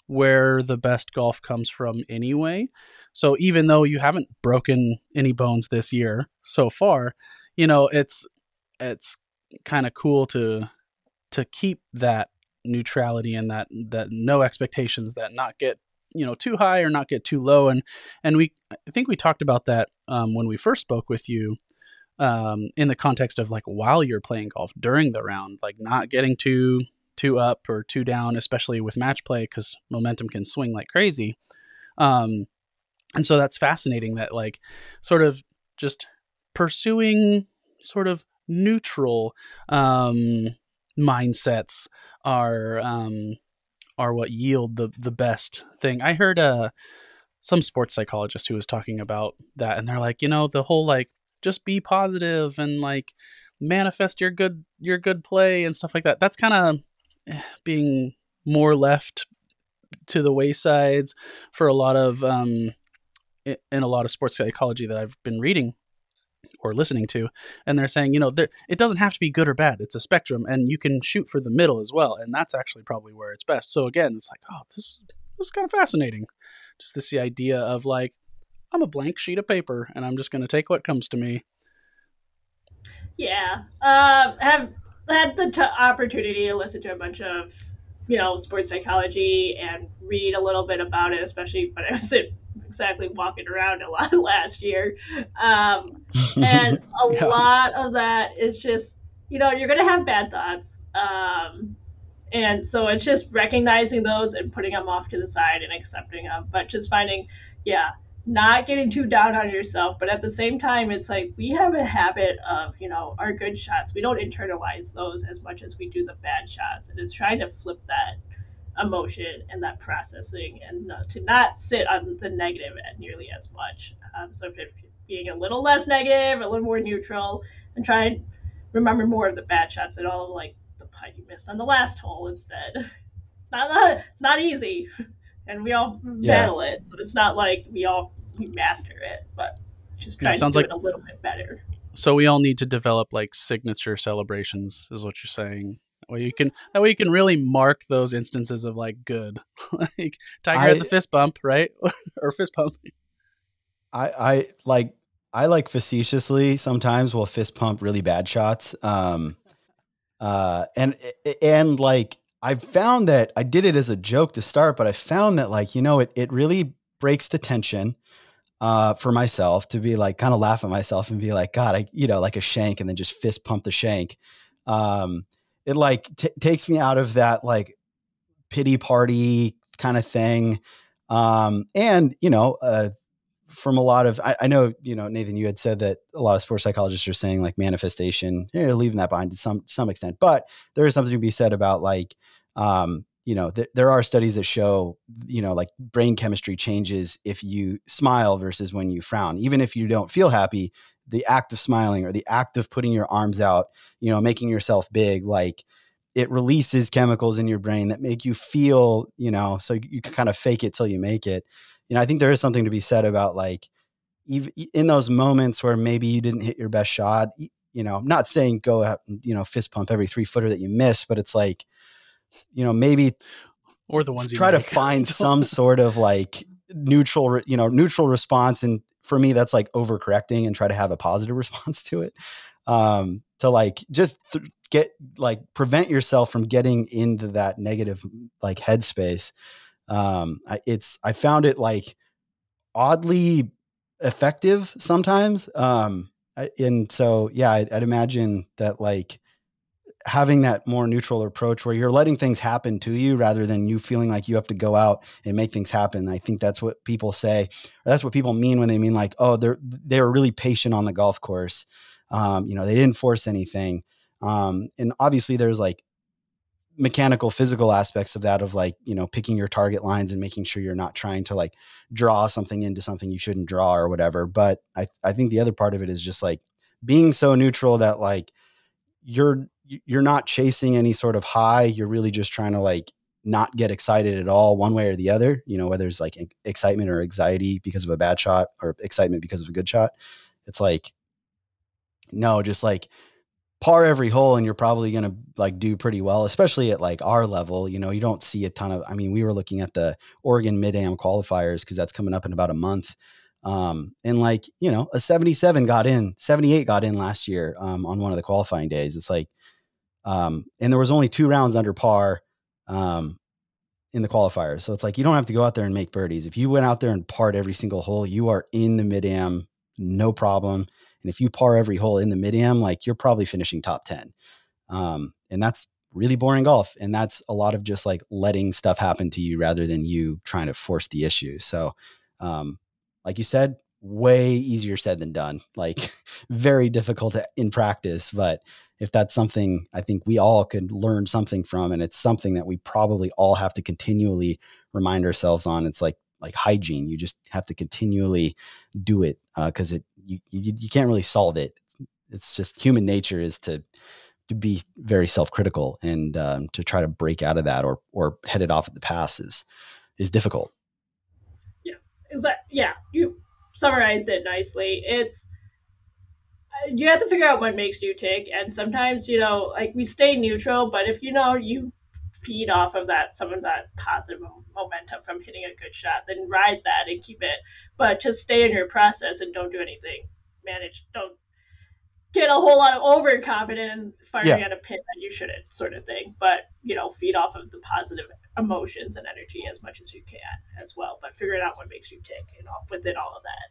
where the best golf comes from anyway. So even though you haven't broken any bones this year so far, it's kind of cool to keep that neutrality and that no expectations, that not get too high or not get too low. And I think we talked about that when we first spoke with you, in the context of like while you're playing golf during the round, like not getting too up or too down, especially with match play, because momentum can swing like crazy. And so that's fascinating that like sort of just pursuing sort of neutral mindsets are what yield the best thing. I heard some sports psychologist who was talking about that, and they're like, the whole like just be positive and like manifest your good play and stuff like that. That's kind of being more left to the waysides for a lot of in a lot of sports psychology that I've been reading or listening to, and they're saying, it doesn't have to be good or bad. It's a spectrum, and you can shoot for the middle as well, and that's actually probably where it's best. So again, it's like, oh, this is kind of fascinating. Just the idea of like, I'm a blank sheet of paper, and I'm just going to take what comes to me. Yeah, have had the opportunity to listen to a bunch of sports psychology and read a little bit about it, especially when I was exactly walking around a lot last year. And a lot of that is just, you're going to have bad thoughts. And so it's just recognizing those and putting them off to the side and accepting them, but just finding, not getting too down on yourself. But at the same time, it's like we have a habit of, our good shots. We don't internalize those as much as we do the bad shots. And it's trying to flip that emotion and that processing and to not sit on the negative nearly as much. So if being a little less negative, a little more neutral, and try and remember more of the bad shots and all of like the putt you missed on the last hole instead. It's not easy, and we all battle it. So it's not like we master it, but just trying to do it a little bit better. So we all need to develop like signature celebrations, is what you're saying. That way you can really mark those instances of like good, like Tiger had the fist bump, right? Or fist pump. I like facetiously sometimes will fist pump really bad shots. And like I've found that I did it as a joke to start, but I found that like, it really breaks the tension for myself to be like, kind of laugh at myself and be like, God, like a shank, and then just fist pump the shank. It like takes me out of that like pity party kind of thing. And, from a lot of, I know, Nathan, you had said that a lot of sports psychologists are saying like manifestation, leaving that behind to some extent, but there is something to be said about like, there are studies that show, like brain chemistry changes if you smile versus when you frown. Even if you don't feel happy, the act of smiling or the act of putting your arms out, making yourself big, like it releases chemicals in your brain that make you feel, so you can kind of fake it till you make it. I think there is something to be said about like, even in those moments where maybe you didn't hit your best shot, I'm not saying go out and, fist pump every 3-footer that you miss, but it's like, maybe, or the ones you try to find some sort of like neutral response. And for me, that's like overcorrecting and try to have a positive response to it. To like, just prevent yourself from getting into that negative, like headspace. I found it like oddly effective sometimes. And so, I'd imagine that like having that more neutral approach where you're letting things happen to you rather than you feeling like you have to go out and make things happen. I think that's what people say, or that's what people mean when they mean like, oh, they were really patient on the golf course. They didn't force anything. And obviously there's like mechanical, physical aspects of that, of like, picking your target lines and making sure you're not trying to like draw something into something you shouldn't draw or whatever. But I think the other part of it is just like being so neutral that like you're not chasing any sort of high. You're really just trying to like not get excited at all one way or the other, whether it's like excitement or anxiety because of a bad shot or excitement because of a good shot. It's like, no, just like par every hole and you're probably going to like do pretty well, especially at like our level. You don't see a ton of, we were looking at the Oregon Mid-Am qualifiers cause that's coming up in about a month. And like, a 78 got in last year, on one of the qualifying days. It's like, and there was only 2 rounds under par, in the qualifiers. So it's like, you don't have to go out there and make birdies. If you went out there and parred every single hole, you are in the Mid-Am, no problem. And if you par every hole in the Mid-Am, like you're probably finishing top 10. And that's really boring golf. And that's a lot of just like letting stuff happen to you rather than you trying to force the issue. So, like you said, way easier said than done, like very difficult in practice. But if that's something I think we all could learn something from, and it's something that we probably all have to continually remind ourselves on, it's like hygiene. You just have to continually do it, because you can't really solve it. It's just human nature is to be very self-critical, and to try to break out of that or head it off at the pass is difficult. Yeah, you summarized it nicely. It's, you have to figure out what makes you tick, and sometimes like we stay neutral, but if you feed off of some of that positive momentum from hitting a good shot, then ride that and keep it, but just stay in your process and don't do anything. Don't get a whole lot of overconfident firing at a pin that you shouldn't, sort of thing. But feed off of the positive emotions and energy as much as you can as well, but figuring out what makes you tick within all of that.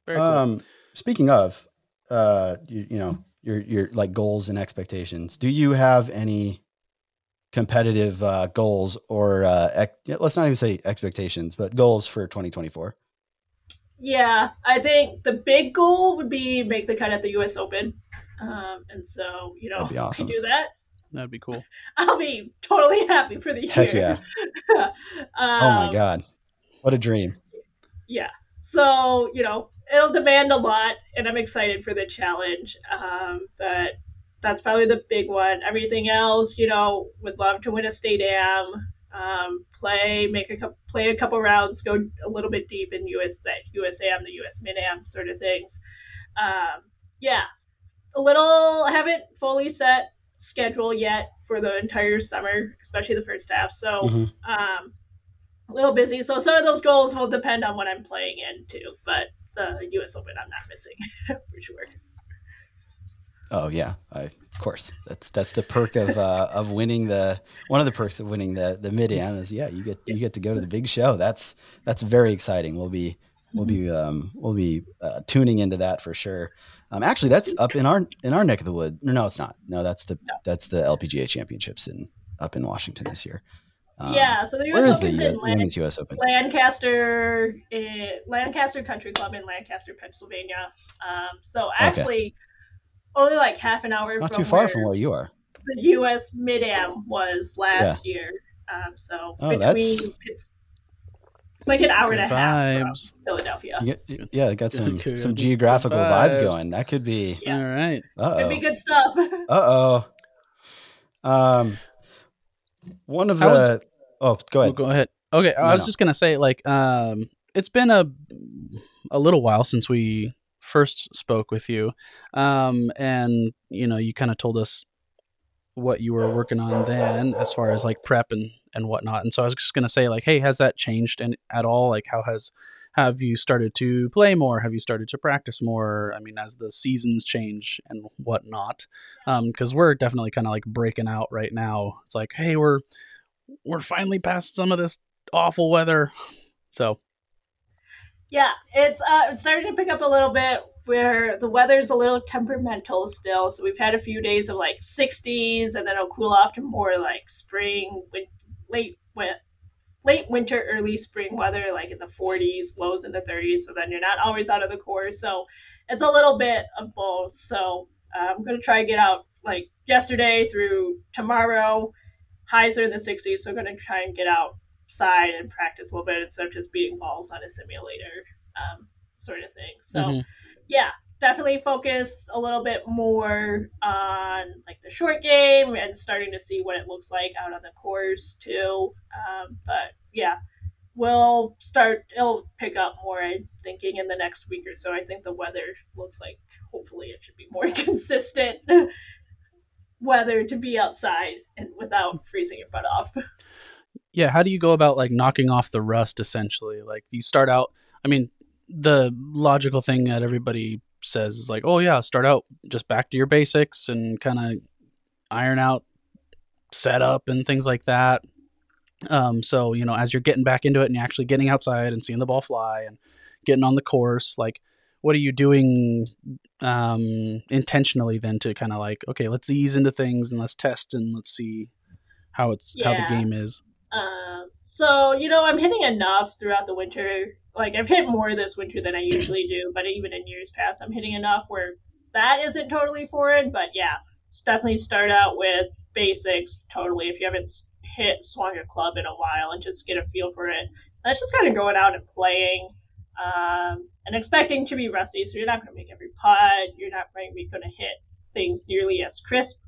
Very cool. Speaking of your like goals and expectations, do you have any competitive goals or let's not even say expectations, but goals for 2024? Yeah, I think the big goal would be make the cut at the US Open. And so, that'd be awesome. If you do that, that'd be cool. I'll be totally happy for the year. Heck yeah. Oh my God. What a dream. Yeah. So, it'll demand a lot, and I'm excited for the challenge. But that's probably the big one. Everything else, would love to win a state am, play a couple rounds, go a little bit deep in USAM, the US Mid-Am sort of things. I haven't fully set schedule yet for the entire summer, especially the first half. So, a little busy. So some of those goals will depend on what I'm playing in too, but the US Open I'm not missing for sure. Oh yeah, of course. That's the perk of winning one of the perks of winning the Mid-Am is you get to go to the big show. That's very exciting. We'll be tuning into that for sure. Actually, that's up in our neck of the woods. No, it's not. No, that's the LPGA Championships up in Washington this year. So the US Open's in Women's US Open? Lancaster Country Club in Lancaster, Pennsylvania. So actually, only like half an hour. Not too far from where you are. The US Mid-Am was last year. It's like an hour and a half from Philadelphia. It got some geographical vibes going. That could be all right. Could be good stuff. One of the go ahead. Go ahead. Okay, I was just gonna say, like, it's been a little while since we first spoke with you, and you kind of told us what you were working on then, as far as like prep and whatnot. And so I was just gonna say, like, hey, has that changed at all? Like, have you started to play more? Have you started to practice more? I mean, as the seasons change and whatnot, because we're definitely kind of like breaking out right now. It's like, hey, we're finally past some of this awful weather. So yeah, it's starting to pick up a little bit where the weather's a little temperamental still. So we've had a few days of like 60s, and then it'll cool off to more like spring, late winter, early spring weather, like in the 40s, lows in the 30s. So then you're not always out of the course. So it's a little bit of both. So I'm going to try to get out like yesterday through tomorrow. Highs are in the 60s, so I'm going to try and get outside and practice a little bit instead of just beating balls on a simulator, sort of thing. So, yeah, definitely focus a little bit more on like the short game and starting to see what it looks like out on the course too. But yeah, it'll pick up more, I'm thinking, in the next week or so. I think the weather looks like hopefully it should be more consistent weather to be outside and without freezing your butt off. Yeah, how do you go about like knocking off the rust essentially? Like you start out, I mean, the logical thing that everybody says is like, oh yeah, start out just back to your basics and kind of iron out setup and things like that. So, you know, as you're getting back into it and you're actually getting outside and seeing the ball fly and getting on the course, like what are you doing intentionally then to kind of like, okay, let's ease into things and let's test and let's see how the game is. So, you know, I'm hitting enough throughout the winter. Like, I've hit more this winter than I usually do, but even in years past, I'm hitting enough where that isn't totally foreign. But yeah, definitely start out with basics totally. If you haven't swung a club in a while and just get a feel for it. That's just kind of going out and playing and expecting to be rusty. So you're not going to make every putt. You're not going to hit things nearly as crisp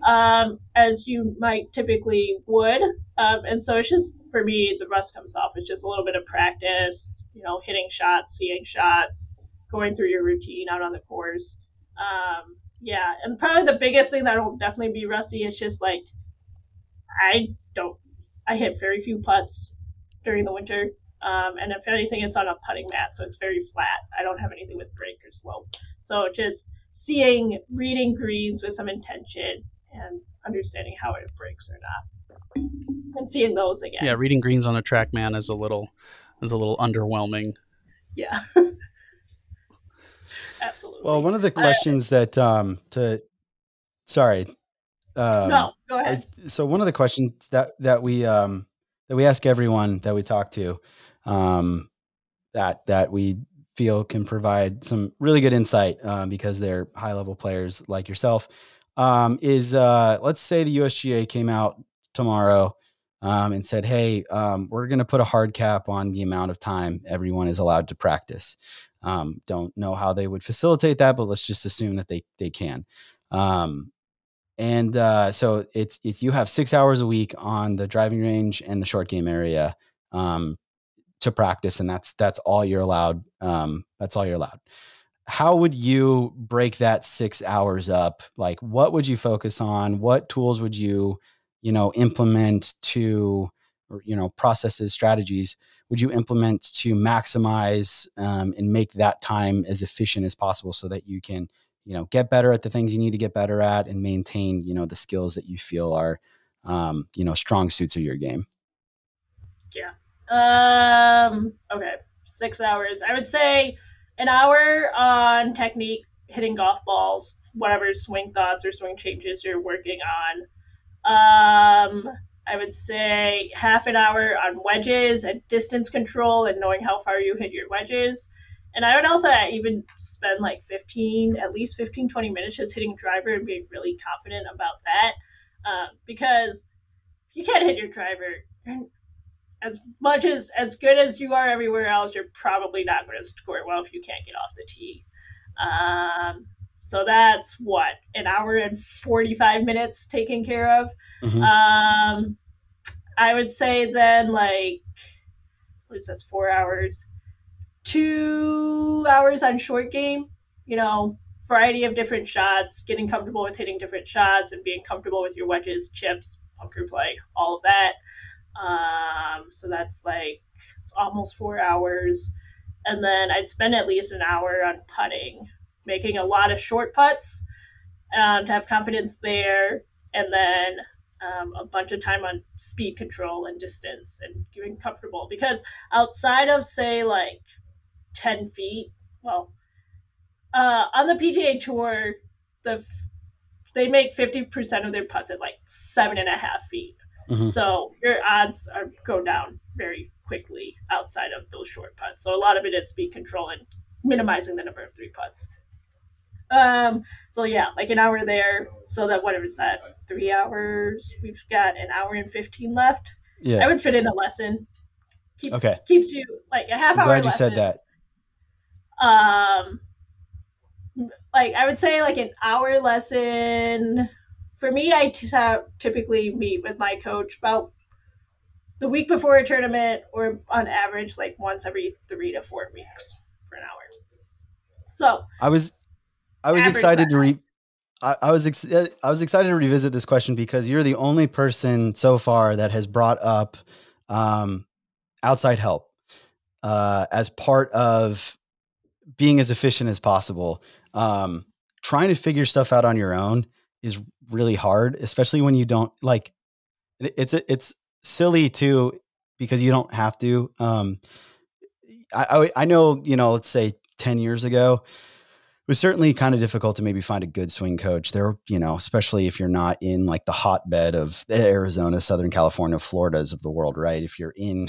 as you might typically would. And so it's just, for me, the rust comes off. It's just a little bit of practice, you know, hitting shots, seeing shots, going through your routine out on the course. Yeah, and probably the biggest thing that will definitely be rusty is just like, I hit very few putts during the winter. And if anything, it's on a putting mat, so it's very flat. I don't have anything with break or slope. So just reading greens with some intention and understanding how it breaks or not, and seeing those again. Yeah, reading greens on a TrackMan is a little underwhelming. Yeah, absolutely. Well, one of the questions that sorry. No, go ahead. So one of the questions that we ask everyone that we talk to, that we feel can provide some really good insight because they're high level players like yourself, is let's say the USGA came out tomorrow and said, hey, we're going to put a hard cap on the amount of time everyone is allowed to practice. Don't know how they would facilitate that, but let's just assume that they can. So it's you have 6 hours a week on the driving range and the short game area to practice, and that's all you're allowed. That's all you're allowed. How would you break that 6 hours up? Like, what would you focus on? What tools would you implement to, or processes, strategies would you implement to maximize and make that time as efficient as possible so that you can get better at the things you need to get better at and maintain, the skills that you feel are, strong suits of your game? Yeah. Okay. 6 hours. I would say an hour on technique, hitting golf balls, whatever swing thoughts or swing changes you're working on. I would say half an hour on wedges and distance control and knowing how far you hit your wedges. And I would also even spend like at least 15, 20 minutes just hitting driver and being really confident about that. Because you can't hit your driver as good as you are everywhere else, you're probably not going to score well if you can't get off the tee. So that's an hour and 45 minutes taken care of. Mm-hmm. I would say then that's 4 hours. 2 hours on short game, variety of different shots, getting comfortable with hitting different shots and being comfortable with your wedges, chips, bunker play, all of that. So that's it's almost 4 hours. And then I'd spend at least an hour on putting, making a lot of short putts to have confidence there. And then a bunch of time on speed control and distance and getting comfortable. Because outside of, say, 10 feet, on the PGA Tour, they make 50% of their putts at 7.5 feet. Mm-hmm. So your odds go down very quickly outside of those short putts. So a lot of it is speed control and minimizing the number of 3 putts. So yeah, an hour there. So that whatever is that, 3 hours? We've got an hour and 15 left. Yeah, I would fit in a lesson. Keeps you a half hour. I'm glad you said that. like I would say like an hour lesson. For me, I typically meet with my coach about the week before a tournament, or on average like once every 3 to 4 weeks for an hour. So I was average excited that. to I was excited to revisit this question because you're the only person so far that has brought up outside help as part of being as efficient as possible. Trying to figure stuff out on your own is really hard, especially when you don't like. It's silly too because you don't have to. I know, let's say 10 years ago, it was certainly kind of difficult to maybe find a good swing coach there, especially if you're not in like the hotbed of Arizona, Southern California, Florida's of the world, right? If you're in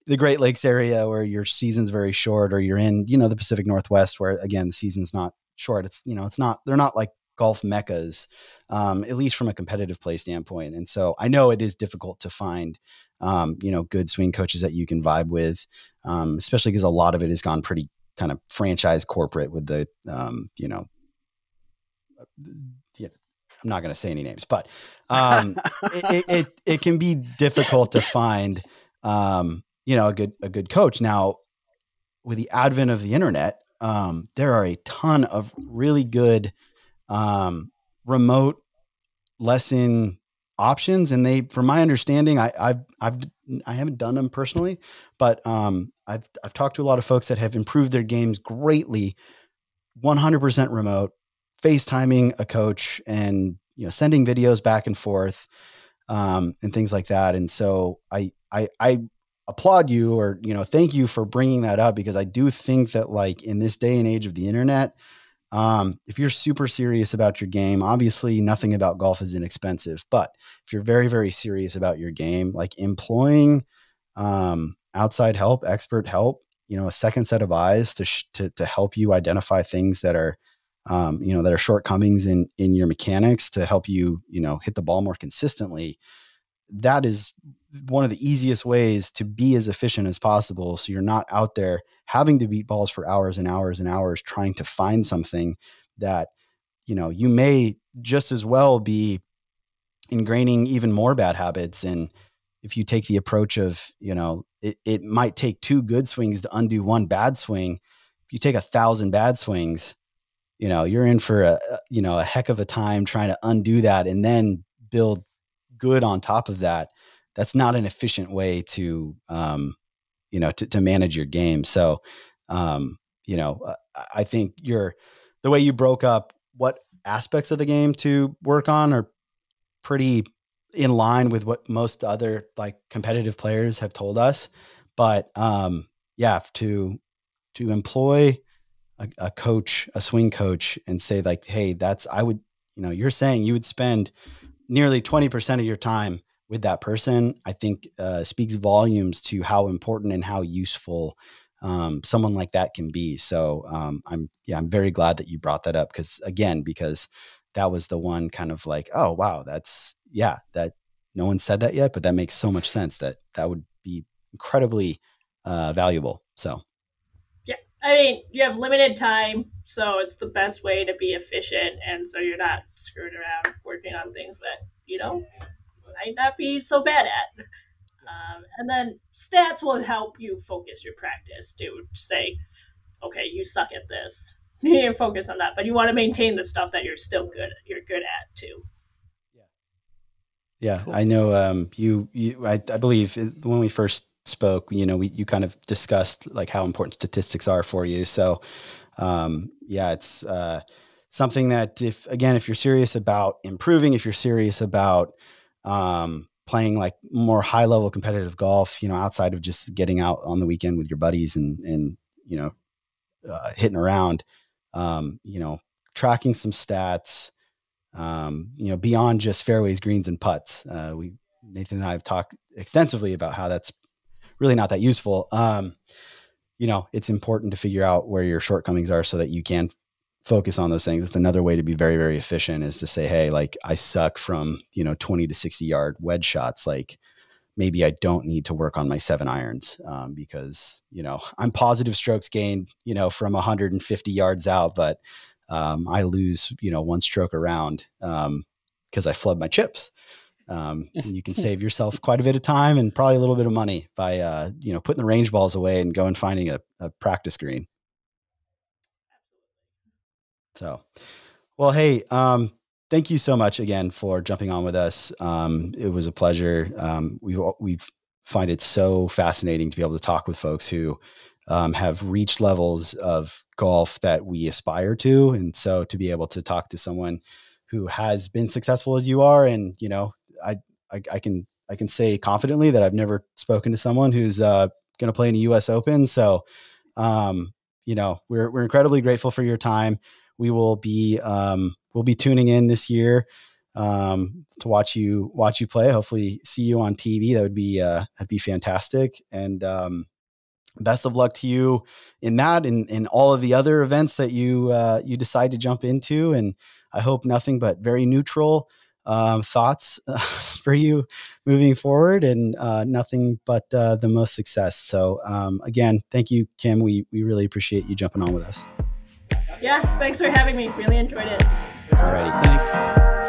the Great Lakes area where your season's very short, or you're in, the Pacific Northwest where again, the season's not short. It's, they're not like golf meccas, at least from a competitive play standpoint. And so I know it is difficult to find, good swing coaches that you can vibe with, especially because a lot of it has gone pretty kind of franchise corporate with the, I'm not going to say any names, but it can be difficult to find, a good coach. Now, with the advent of the internet, there are a ton of really good remote lesson options, and from my understanding, I haven't done them personally, but I've talked to a lot of folks that have improved their games greatly, 100% remote, FaceTiming a coach, and sending videos back and forth, and things like that. And so I applaud you, or thank you for bringing that up, because I do think that, like, in this day and age of the internet, if you're super serious about your game, obviously nothing about golf is inexpensive, but if you're very, very serious about your game, like employing outside help, expert help, a second set of eyes to help you identify things that are, that are shortcomings in your mechanics, to help you, hit the ball more consistently. That is one of the easiest ways to be as efficient as possible. So you're not out there having to beat balls for hours and hours and hours trying to find something that, you may just as well be ingraining even more bad habits. And if you take the approach of, it might take 2 good swings to undo 1 bad swing. If you take 1,000 bad swings, you're in for a heck of a time trying to undo that and then build good on top of that. That's not an efficient way to, to manage your game. So, I think the way you broke up what aspects of the game to work on are pretty in line with what most other like competitive players have told us. But, to employ a coach, a swing coach, and say like, hey, you're saying you would spend nearly 20% of your time with that person, I think speaks volumes to how important and how useful someone like that can be. So I'm very glad that you brought that up, because that was the one kind of like, oh, wow, that no one said that yet, but that makes so much sense that would be incredibly valuable. So. Yeah. I mean, you have limited time, so it's the best way to be efficient. And so you're not screwing around working on things that, might not be so bad at. And then stats will help you focus your practice to say, okay, you suck at this. You need to focus on that, but you want to maintain the stuff that you're good at too. Yeah. Cool. I know I believe when we first spoke, you kind of discussed like how important statistics are for you. So it's something that if you're serious about improving, if you're serious about playing like more high level competitive golf, outside of just getting out on the weekend with your buddies and hitting around, tracking some stats, beyond just fairways, greens, and putts. Nathan and I have talked extensively about how that's really not that useful. It's important to figure out where your shortcomings are so that you can focus on those things. It's another way to be very, very efficient, is to say, hey, like I suck from, 20 to 60 yard wedge shots. Like maybe I don't need to work on my 7 irons because, I'm positive strokes gained, from 150 yards out, but I lose, one stroke around because I flub my chips. And you can save yourself quite a bit of time and probably a little bit of money by, putting the range balls away and going finding a practice green. So, well, hey, thank you so much again for jumping on with us. It was a pleasure. We've find it so fascinating to be able to talk with folks who have reached levels of golf that we aspire to. And so to be able to talk to someone who has been successful as you are, and, I can say confidently that I've never spoken to someone who's going to play in the US Open. So, we're incredibly grateful for your time. We will be, we'll be tuning in this year to watch you play. Hopefully see you on TV. That'd be fantastic. And best of luck to you in that and in all of the other events that you decide to jump into. And I hope nothing but very neutral thoughts for you moving forward, and nothing but the most success. So again, thank you, Kim. We really appreciate you jumping on with us. Yeah, thanks for having me. Really enjoyed it. All righty. Thanks.